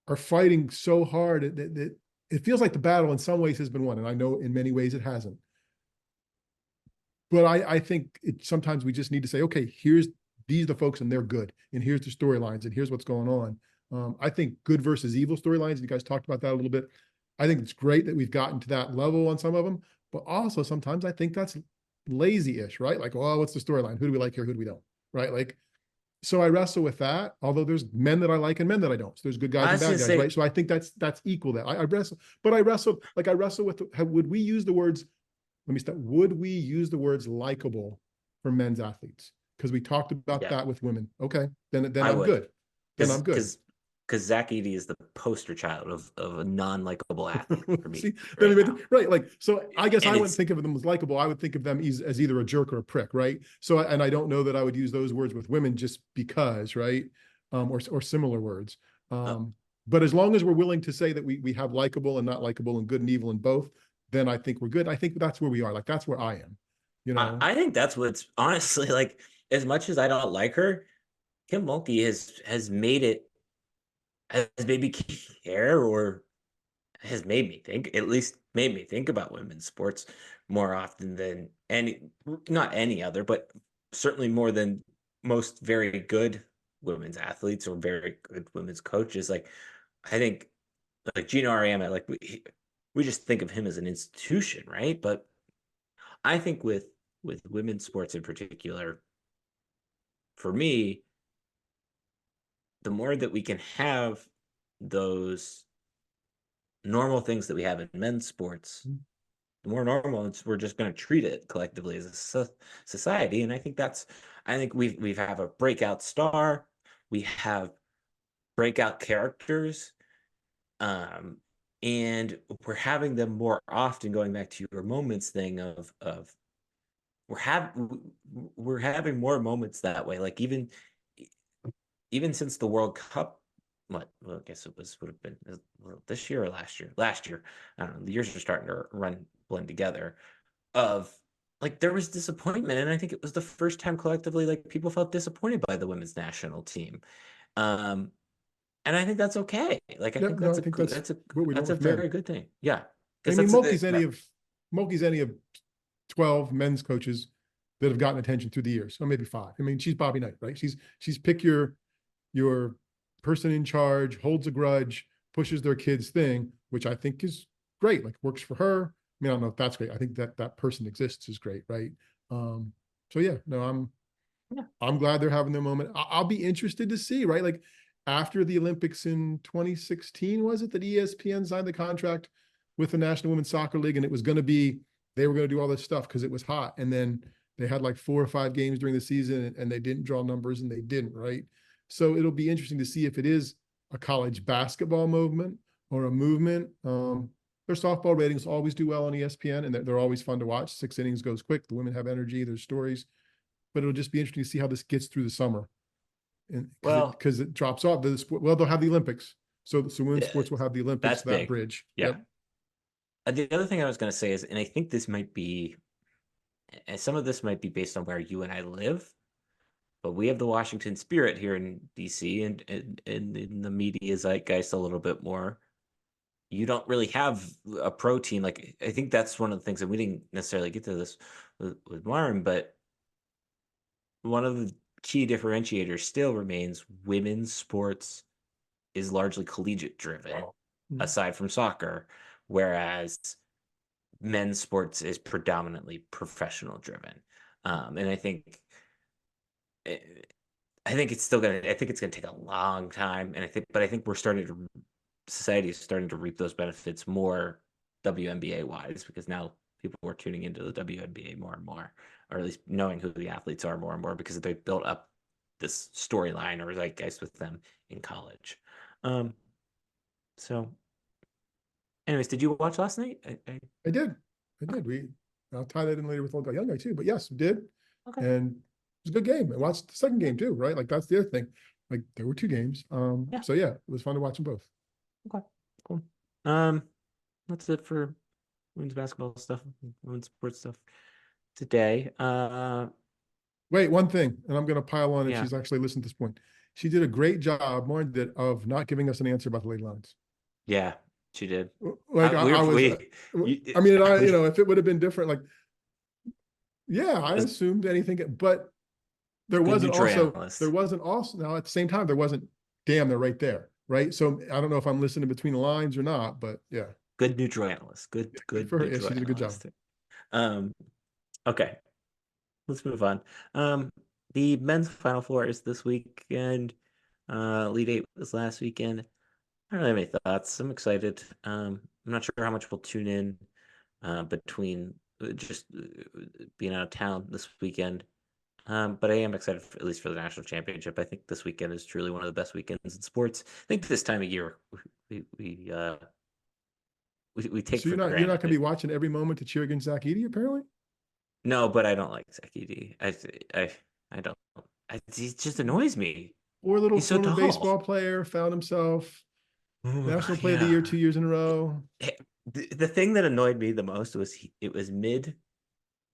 are fighting so hard that it feels like the battle in some ways has been won. And I know in many ways it hasn't. But I think sometimes we just need to say, okay, these are the folks and they're good. And here's the storylines and here's what's going on. I think good versus evil storylines, you guys talked about that a little bit. I think it's great that we've gotten to that level on some of them, but also sometimes I think that's lazy-ish, right? Like, oh, what's the storyline? Who do we like here? Who do we don't? Right? Like, so I wrestle with that, although there's men that I like and men that I don't. So there's good guys I and was bad gonna guys, say, right? So I think that's equal that I wrestle, but I wrestle with, would we use the words, let me start, would we use the words likable for men's athletes? Because we talked about yeah, that with women. Okay, then I I'm would, good. Then because I'm good. because because Zach Edey is the poster child of a non-likable athlete for me See, then right now. right, like, so I guess I And wouldn't it's think of them as likable. I would think of them as either a jerk or a prick, right? So, and I don't know that I would use those words with women just because, right? Or similar words. uh, Um, but as long as we're willing to say that we have likable and not likable and good and evil in both, then I think we're good. I think that's where we are. Like that's where I am, you know. I think that's what's honestly like. As much as I don't like her, Kim Mulkey has made it, has made me care, or has made me think, at least made me think about women's sports more often than any, not any other, but certainly more than most very good women's athletes or very good women's coaches. Like I think like Gino Ariema, like we just think of him as an institution, right? But I think with women's sports in particular, for me, the more that we can have those normal things that we have in men's sports, the more normal we're just going to treat it collectively as a society. And I think we have a breakout star, we have breakout characters, um, and we're having them more often. Going back to your moments thing of we're have we're having more moments that way. Like even since the World Cup, what, well, I guess would have been this year or last year. Last year, I don't know. The years are starting to blend together. Of like there was disappointment, and I think it was the first time collectively like people felt disappointed by the women's national team. Um, and I think that's okay. Like I Yeah, think no, that's I think that's what we want that's a with men. very good thing. Yeah, I because mean, that's Mulkey's any of 12 men's coaches that have gotten attention through the years, or maybe 5. I mean, she's Bobby Knight, right? She's pick your person in charge, holds a grudge, pushes their kids thing, which I think is great. Like works for her. I mean, I don't know if that's great. I think that person exists is great, right? So yeah, no, yeah. I'm glad they're having their moment. I'll be interested to see, right? Like after the Olympics in 2016, was it that ESPN signed the contract with the National Women's Soccer League, and it was going to be they were going to do all this stuff because it was hot, and then they had like 4 or 5 games during the season, and they didn't draw numbers, and they didn't, right? So it'll be interesting to see if it is a college basketball movement or a movement. Their softball ratings always do well on ESPN, and they're always fun to watch. 6 innings goes quick. The women have energy. There's stories, but it'll just be interesting to see how this gets through the summer, and Well, because it drops off the sport. Well, they'll have the Olympics, so women's yeah, sports will have the Olympics. that's So that big. bridge. Yeah. Yep. The other thing I was going to say is, and I think this might be, and some of this might be based on where you and I live, but we have the Washington Spirit here in DC, and in the media zeitgeist a little bit more. You don't really have a pro team. Like I think that's one of the things that we didn't necessarily get to this with Maren, but one of the key differentiators still remains women's sports is largely collegiate driven, aside from soccer, whereas men's sports is predominantly professional driven. And eh, I think it's still gonna. I think it's gonna take a long time, and I think we're starting to society is starting to reap those benefits more WNBA wise because now people are tuning into the WNBA more and more, or at least knowing who the athletes are more and more because they've built up this storyline or zeitgeist with them in college. Um, so, anyways, did you watch last night? I did. I did. I'll tie that in later with Olga Young guy too. But yes, did. Okay. And it was a good game. I watched the second game too, right? Like that's the other thing. Like there were 2 games. Yeah. So yeah, it was fun to watch them both. Okay. Cool. That's it for women's basketball stuff, women's sports stuff today. Wait, one thing, and I'm going to pile on if Yeah. she's actually listened to this point. She did a great job, Lauren did, of not giving us an answer about the late lines. Yeah, she did. Like I was, I mean, if it would have been different, like, yeah, I assumed anything, but there wasn't also now at the same time, there wasn't, damn, they're right there. Right. So I don't know if I'm listening between the lines or not, but yeah. Good neutral analyst. Good for her. Yeah, neutral she did a good job. analyst. Okay. Let's move on. The men's Final Four is this weekend. Elite Eight was last weekend. I don't really have any thoughts. I'm excited. I'm not sure how much we'll tune in between just being out of town this weekend. But I am excited at least for the national championship. I think this weekend is truly one of the best weekends in sports. I think this time of year we take So for you're not granted. going to be watching every moment to cheer against Zach Edey, apparently. No, but I don't like Zach Edey. I don't. He just annoys me. Poor little He's so former tall. baseball player found himself National Player of the Yeah. Year 2 years in a row. The thing that annoyed me the most was it was mid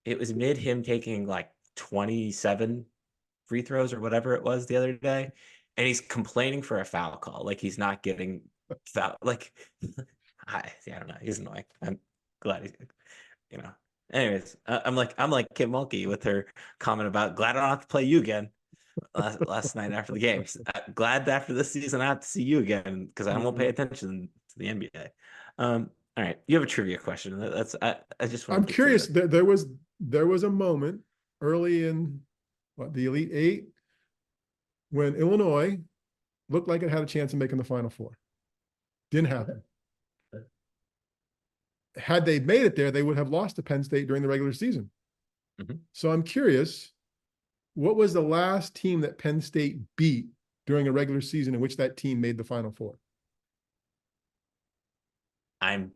him taking like 27 free throws or whatever it was the other day, and he's complaining for a foul call, like he's not getting foul. Like I don't know. He's annoying. I'm glad he's. Anyways, I'm like Kim Mulkey with her comment about glad I don't have to play you again last night after the game. Glad after this season I have to see you again because I won't pay attention to the NBA. All right, you have a trivia question. I just want. I'm curious. There was a moment early in the Elite Eight when Illinois looked like it had a chance of making the Final Four. Didn't happen. Had they made it there, they would have lost to Penn State during the regular season. Mm-hmm. So I'm curious, what was the last team that Penn State beat during a regular season in which that team made the Final Four? I'm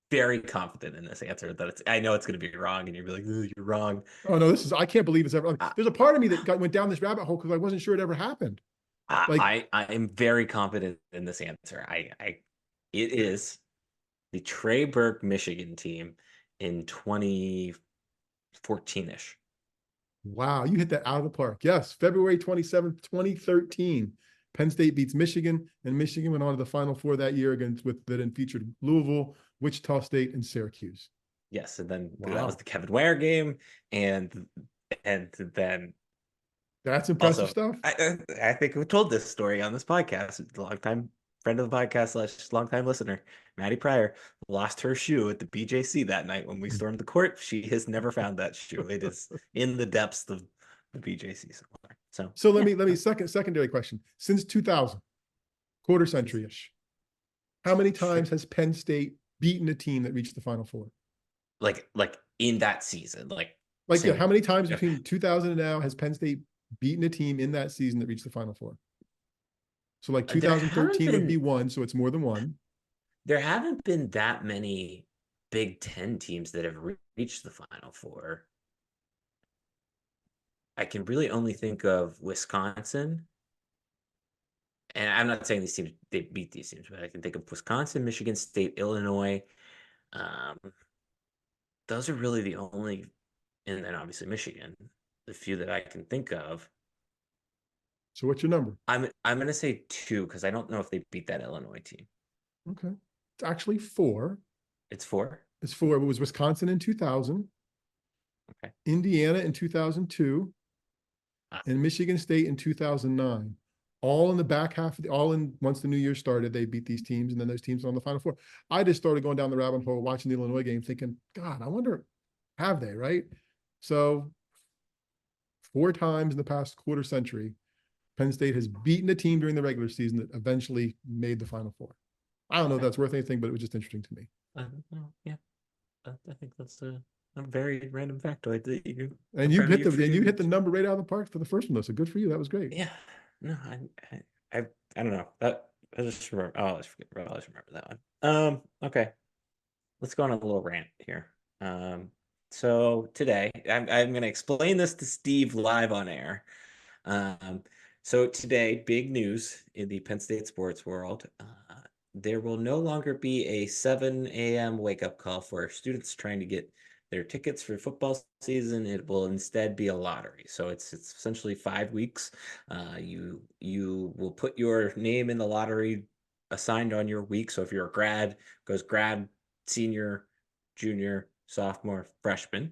very confident in this answer that I know it's going to be wrong, and you're like, you're wrong. Oh no, I can't believe it's ever. There's a part of me that went down this rabbit hole because I wasn't sure it ever happened. I am very confident in this answer. It is the Trey Burke Michigan team in 2014-ish. Wow, you hit that out of the park. Yes, February 27th, 2013. Penn State beats Michigan, and Michigan went on to the Final Four that year against that then featured Louisville, Wichita State, and Syracuse. Yes, and then that Wow. was the Kevin Ware game, and then That's impressive also stuff. I think we told this story on this podcast. A longtime friend of the podcast / longtime listener, Maddie Pryor, lost her shoe at the BJC that night when we stormed the court. She has never found that shoe. It is in the depths of the BJC somewhere. So yeah. let me secondary question. Since 2000, quarter century-ish, how many times has Penn State beaten a team that reached the Final Four? Like in that season, yeah, how many times between 2000 and now has Penn State beaten a team in that season that reached the Final Four? So like 2013 would be one, so it's more than one. There haven't been that many Big Ten teams that have reached the Final Four. I can really only think of Wisconsin. And I'm not saying these teams, they beat these teams, but I can think of Wisconsin, Michigan State, Illinois. Those are really the only, and then obviously Michigan, the few that I can think of. So what's your number? I'm going to say 2 because I don't know if they beat that Illinois team. Okay. It's actually 4. It's 4? It's 4. It was Wisconsin in 2000. Okay. Indiana in 2002. And Michigan State in 2009. All in the back half, once the new year started, they beat these teams, and then those teams on the Final Four. I just started going down the rabbit hole watching the Illinois game, thinking, God, I wonder, have they, right? So 4 times in the past quarter century, Penn State has beaten a team during the regular season that eventually made the Final Four. I don't know if that's worth anything, but it was just interesting to me. Yeah, I think that's a very random factoid that you. And you hit the number right out of the park for the first one, though. So good for you. That was great. Yeah. No, I don't know. That I just remember. Oh, I always remember that one. Okay. Let's go on a little rant here. So today I'm going to explain this to Steve live on air. So today, big news in the Penn State sports world. There will no longer be a 7 a.m. wake up call for students trying to get their tickets for football season. It will instead be a lottery. So it's essentially 5 weeks. You will put your name in the lottery assigned on your week. So if you're a grad, goes grad, senior, junior, sophomore, freshman.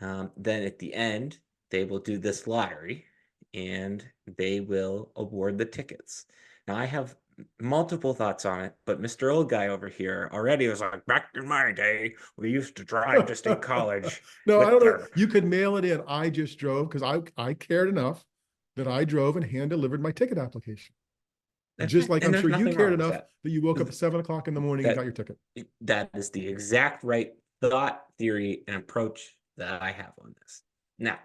Then at the end, they will do this lottery and they will award the tickets. Now I have multiple thoughts on it, but Mr. Old Guy over here already was like, back in my day, we used to drive to State College. No, I don't know. You could mail it in. I just drove because I cared enough that I drove and hand delivered my ticket application. And just like I'm sure you cared enough that you woke up at 7 o'clock in the morning and got your ticket. That is the exact right thought, theory, and approach that I have on this. Now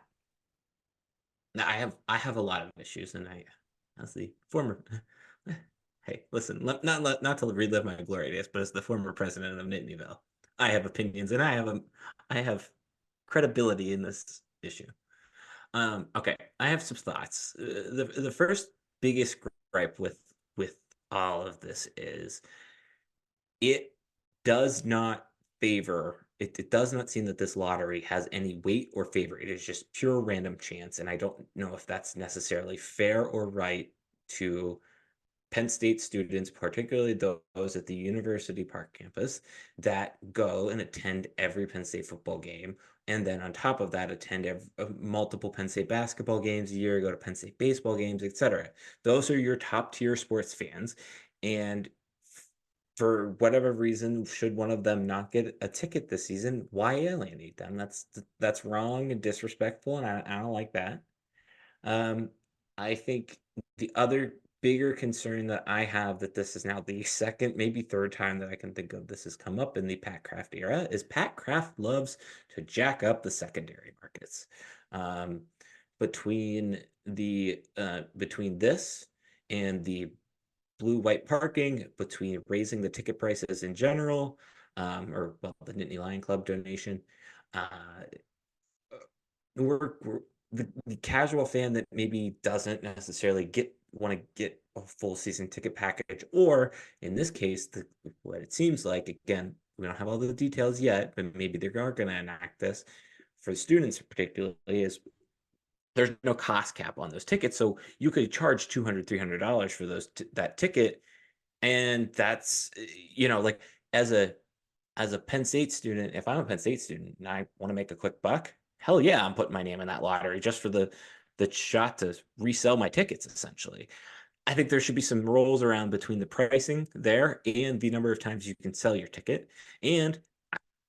I have a lot of issues, and as the former, hey, listen, not to relive my glory days, but as the former president of Nittanyville, I have opinions, and I have credibility in this issue. Okay, I have some thoughts. The first biggest gripe with all of this is it does not favor it does not seem that this lottery has any weight or favor. It is just pure random chance, and I don't know if that's necessarily fair or right to Penn State students, particularly those at the University Park campus, that go and attend every Penn State football game, and then on top of that, attend multiple Penn State basketball games a year, go to Penn State baseball games, etc. Those are your top tier sports fans, and for whatever reason, should one of them not get a ticket this season, why alienate them? That's wrong and disrespectful, and I don't like that. I think the other bigger concern that I have, that this is now the second, maybe third time that I can think of this has come up in the Pat Kraft era, is Pat Kraft loves to jack up the secondary markets. Between this and the blue-white parking, between raising the ticket prices in general, or the Nittany Lion Club donation, we're the casual fan that maybe doesn't necessarily want to get a full season ticket package, or in this case, what it seems like, again, we don't have all the details yet, but maybe they are going to enact this for students particularly, is there's no cost cap on those tickets, so you could charge $200, $300 for that ticket, and that's like as a Penn State student, if I'm a Penn State student and I want to make a quick buck, hell yeah, I'm putting my name in that lottery just for the shot to resell my tickets, essentially. I think there should be some rolls around between the pricing there and the number of times you can sell your ticket. And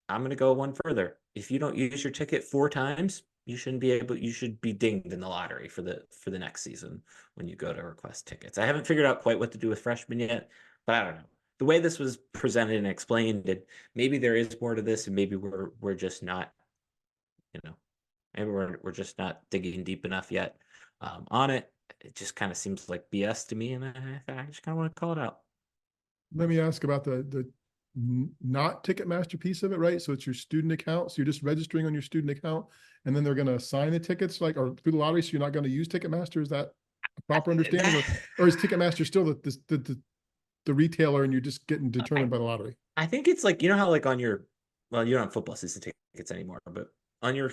I'm going to go one further. If you don't use your ticket 4 times, you should be dinged in the lottery for the next season when you go to request tickets. I haven't figured out quite what to do with freshmen yet, but I don't know. The way this was presented and explained, and maybe there is more to this, and maybe we're just not, maybe we're just not digging deep enough yet on it. It just kind of seems like BS to me, and I just kind of want to call it out. Let me ask about the not Ticketmaster piece of it, right? So it's your student account. So you're just registering on your student account, and then they're going to assign the tickets or through the lottery. So you're not going to use Ticketmaster. Is that a proper understanding, or is Ticketmaster still the retailer and you're just getting determined by the lottery? I think it's like, how like on you don't have football season tickets anymore, but on your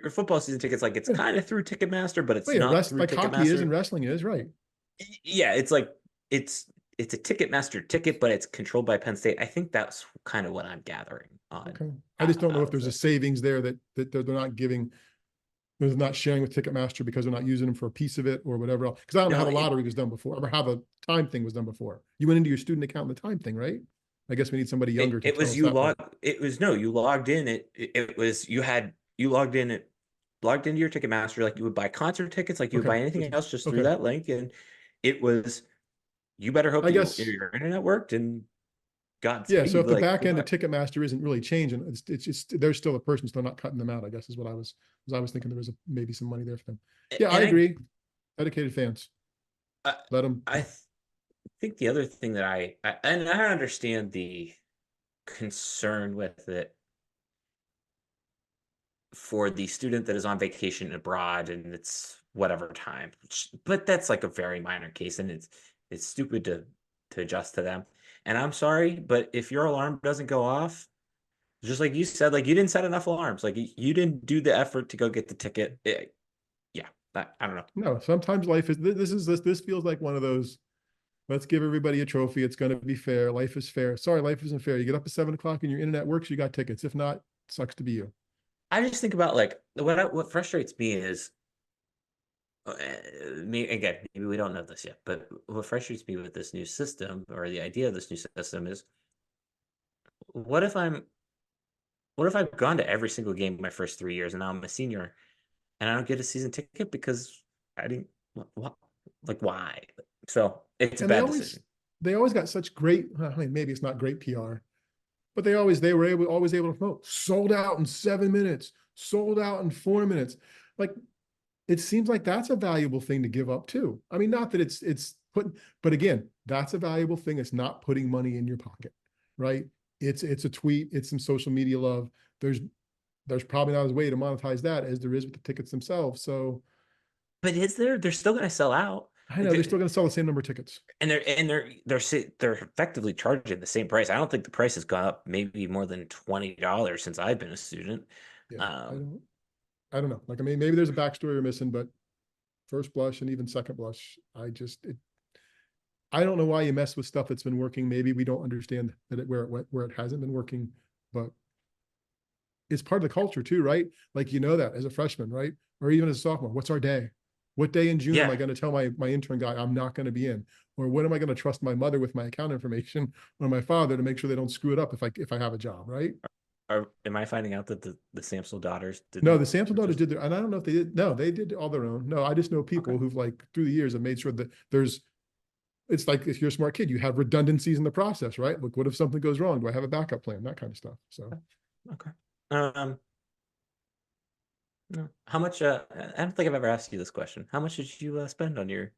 football season tickets, like it's kind of through Ticketmaster, but it's not through like Ticketmaster. Hockey is and wrestling is, right? Yeah, it's like it's a Ticketmaster ticket, but it's controlled by Penn State. I think that's kind of what I'm gathering on. Okay. I just don't know if there's a savings there that they're not giving. They're not sharing with Ticketmaster because they're not using them for a piece of it or whatever else. Because I don't know how the lottery was done before, or how the time thing was done before. You went into your student account and the time thing, right? I guess we need somebody younger. You logged in. You logged into your Ticketmaster like you would buy concert tickets, like you would buy anything else, just through that link. And it was, you better hope your internet worked and Godspeed. Yeah. So if the back end of Ticketmaster isn't really changing, it's just, there's still a person still not cutting them out, I guess is what I was thinking there was maybe some money there for them. Yeah, I agree. Dedicated fans. Let them. I think the other thing that I understand the concern with it for the student that is on vacation abroad and it's whatever time, but that's like a very minor case, and it's stupid to adjust to them. And I'm sorry, but if your alarm doesn't go off, just like you said, like you didn't set enough alarms, like you didn't do the effort to go get the ticket. I don't know. No, sometimes life is, this feels like one of those, let's give everybody a trophy. It's going to be fair. Life is fair. Sorry, life isn't fair. You get up at 7 o'clock and your internet works, you got tickets. If not, sucks to be you. I just think about like what frustrates me is, again, maybe we don't know this yet, but what frustrates me with this new system, or the idea of this new system, is what if I've gone to every single game my first 3 years and now I'm a senior and I don't get a season ticket because I didn't, like why? So it's a bad decision. They always got such great, I mean, maybe it's not great PR, but they were always able to promote sold out in 7 minutes, sold out in 4 minutes. Like, it seems like that's a valuable thing to give up too. I mean, not that it's but again, that's a valuable thing. It's not putting money in your pocket, right? It's a tweet, it's some social media love. There's probably not as way to monetize that as there is with the tickets themselves. So, but they're still going to sell out. I know they're still going to sell the same number of tickets, and they're effectively charging the same price. I don't think the price has gone up maybe more than $20 since I've been a student. Yeah, I don't know. Like, I mean, maybe there's a backstory we're missing, but first blush and even second blush, I don't know why you mess with stuff that's been working. Maybe we don't understand that where it hasn't been working, but it's part of the culture too, right? Like, that as a freshman, right? Or even as a sophomore, what's our day? What day in June am I going to tell my intern guy I'm not going to be in? Or when am I going to trust my mother with my account information, or my father, to make sure they don't screw it up if I have a job, right? Am I finding out that the Samsel daughters did? No, the Samsel daughters did and I don't know if they did. No, they did all their own. No, I just know people who've, like, through the years have made sure that it's like, if you're a smart kid, you have redundancies in the process, right? Look, what if something goes wrong? Do I have a backup plan? That kind of stuff. So, okay. No. How much? I don't think I've ever asked you this question. How much did you spend on your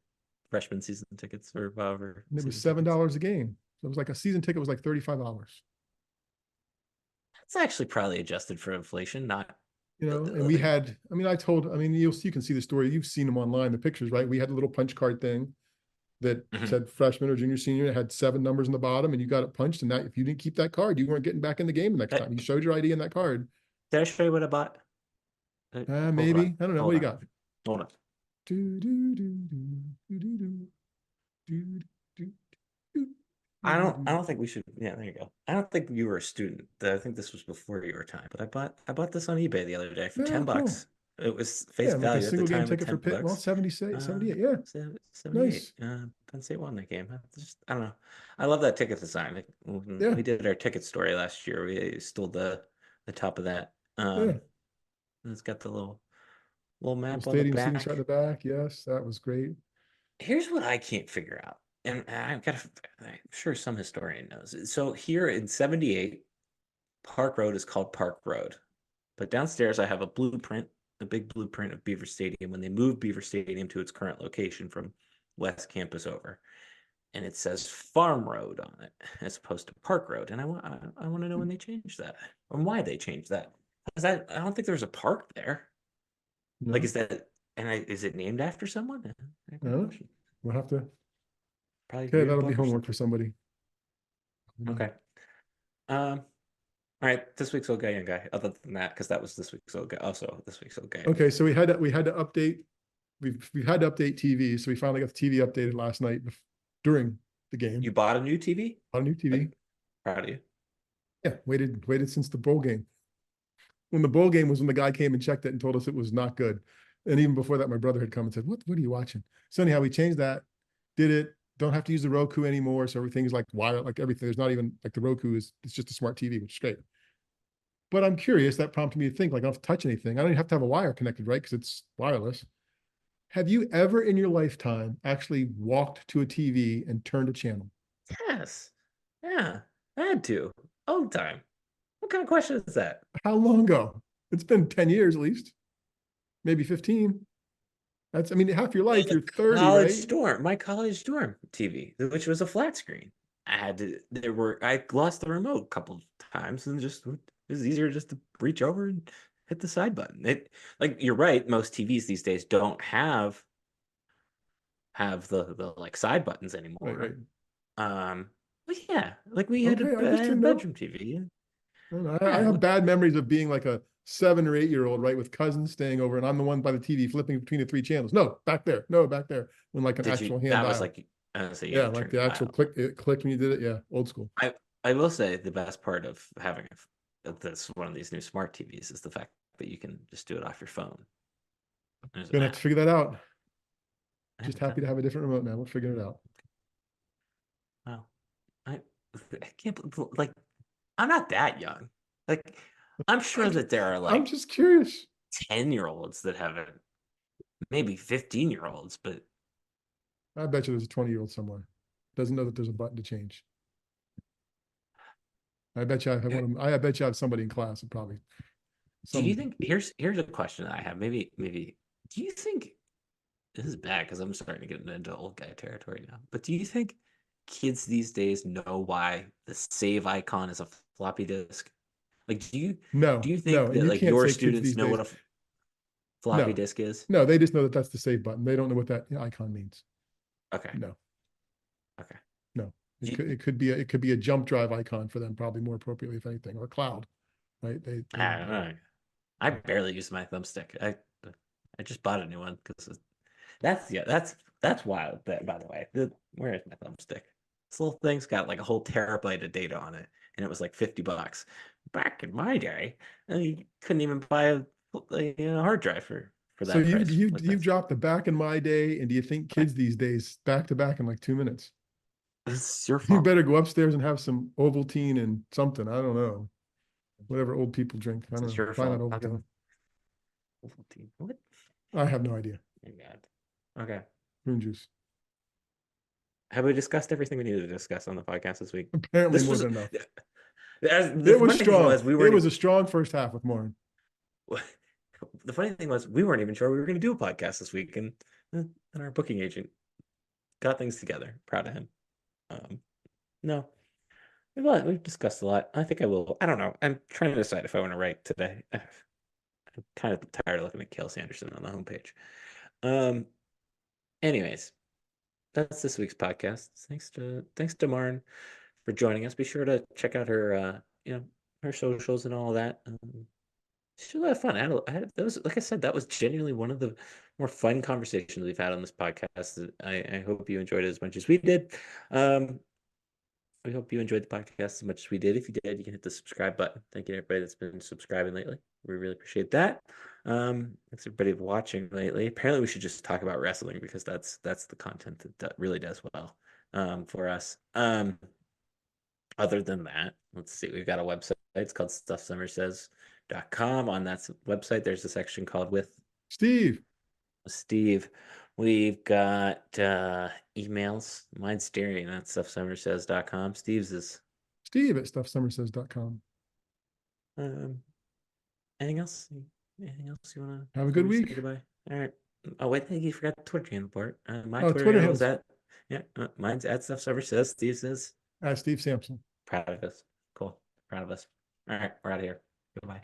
freshman season tickets, or however? It was $7 a game. So it was like a season ticket was like $35. It's actually probably adjusted for inflation, not. And we had, I mean, you can see the story. You've seen them online, the pictures, right? We had a little punch card thing that said freshman or junior, senior. It had 7 numbers in the bottom, and you got it punched. And that, if you didn't keep that card, you weren't getting back in the game the next time. You showed your ID in that card. Did I show you what I bought? Maybe. I don't know. What do you got? Hold on. Do, do, do, do, do, do, do, do, do, do, do, I do. don't think we should. Yeah, there you go. I don't think you were a student. I think this was before your time. But I bought this on eBay the other day for Yeah, cool. $10. It was face Yeah, like a value at the single game time of ticket for 10 Pitt. Well, bucks. 78, Uh, 78. Yeah, 78. nice. Penn State won that game. I don't know. I love that ticket design. Like, when Yeah, we did our ticket story last year. We stole the top of that. yeah. And it's got the little Little map on the stadium seating back. chart in the back. Yes, that was great. Here's what I can't figure out, and I'm sure some historian knows. So here in '78, Park Road is called Park Road, but downstairs I have a big blueprint of Beaver Stadium when they moved Beaver Stadium to its current location from West Campus over, and it says Farm Road on it as opposed to Park Road, and I want to know when they changed that and why they changed that. Because I don't think there's a park there. Like, No, is that is it named after someone? Good no. question. We'll have to. Probably Okay, read a that'll be book or homework for something. somebody. Okay. Um, all right, this week's old guy, young guy. Other than that, because that was this week's old guy. Also, this week's old guy, young Okay, guy. so we had to update. We had to update TV, so we finally got the TV updated last night during the game. You bought a new TV? On a new TV. Like, proud of you. Yeah, waited since the bowl game. When the bowl game was when the guy came and checked it and told us it was not good. And even before that, my brother had come and said, what are you watching? So anyhow, we changed that, did it, don't have to use the Roku anymore. So everything's like wire, like everything. There's not even like the Roku it's just a smart TV, which is great. But I'm curious, that prompted me to think, like, I don't have to touch anything. I don't even have to have a wire connected, right? Because it's wireless. Have you ever in your lifetime actually walked to a TV and turned a channel? Yes. Yeah, I had to. All the time. What kind of question is that? How long ago? It's been 10 years at least, maybe 15. That's, I mean, half your life, The you're 30, right? my college dorm TV, which was a flat screen. I lost the remote a couple of times and it was easier just to reach over and hit the side button. Like, you're right, most TVs these days don't have the like side buttons Right, right. anymore. But yeah, like we had Okay, I just a didn't know. bedroom TV. I, don't know. I Yeah, have bad memories of being like a 7 or 8 year old, right, with cousins staying over, and I'm the one by the TV flipping between the three channels. No, back there. No, back there. When like an did you? actual hand That was dial. like, I was say you Yeah, had to like turn the your actual dial. click, it clicked when you did it. Yeah, old school. I will say the best part of having this one of these new smart TVs is the fact that you can just do it off your phone. There's an Gonna have to app. figure that out. I Just haven't happy done to have a different remote now. We'll figure it out. Wow. I I can't like I'm not that young. Like, I'm sure I'm, that there are I'm like just curious. 10-year-olds that have it, maybe 15-year-olds, but I bet you there's a 20-year-old somewhere. Doesn't know that there's a button to change. I bet you I have I bet you I have somebody in class that probably do you some. think here's a question that I have. Maybe do you think this is bad because I'm starting to get into old guy territory now. But do you think kids these days know why the save icon is a floppy disk? Like, do No, you no, think and that you like can't your say kids students these know what days. a floppy No, disk is? no, they just know that that's the save button. They don't know what that icon means. Okay, No, okay. no. Do you, It could be a jump drive icon for them, probably more appropriately, if anything, or a cloud, right? They I don't know. I barely use my thumbstick. I just bought a new one because that's wild. By the way, where is my thumbstick? This little thing's got like a whole terabyte of data on it, and it was like $50. Back in my day, and you couldn't even buy a hard drive for So that price. Like, you've that's dropped the back in my day, and do you think kids these days back to back in like 2 minutes? this is your You fault. better go upstairs and have some Ovaltine and something. I don't know, whatever old people drink. I This don't is know. your Probably fault. not Not Ovaltine. the what? I have no idea. Oh my God. Okay. Prune juice. Have we discussed everything we needed to discuss on the podcast this week? Apparently This more was than enough. the It was funny thing strong. was we It weren't was a strong first half with Maren. the funny thing was we weren't even sure we were going to do a podcast this week, and our booking agent got things together. Proud of him. Um, no, we've discussed a lot. I think I will. I don't know. I'm trying to decide if I want to write today. I'm kind of tired of looking at Kelsey Anderson on the homepage. Um, anyways, that's this week's podcast. Thanks to Maren for joining us. Be sure to check out her her socials and all of that. It's just a lot of fun. That was, like I said, that was genuinely one of the more fun conversations we've had on this podcast. I hope you enjoyed it as much as we did. We hope you enjoyed the podcast as much as we did. If you did, you can hit the subscribe button. Thank you to everybody that's been subscribing lately. We really appreciate that. Thanks everybody for watching lately. Apparently, we should just talk about wrestling because that's the content that really does well for us. Other than that, let's see. We've got a website. It's called stuffsummersays.com. On that website, there's a section called With Steve. Steve. We've got emails. Mine's Darian at stuffsummersays.com. Steve's is Steve at stuffsummersays.com. Anything else? Anything else you want to Have a good week. Goodbye. All right. Oh, wait, you forgot the Twitter handle part. My Oh, Twitter Twitter handle is handles. mine's at stuffsummersays. Steve's is Steve Sampson. proud of us. Cool. Proud of us. All right, we're out of here. Goodbye.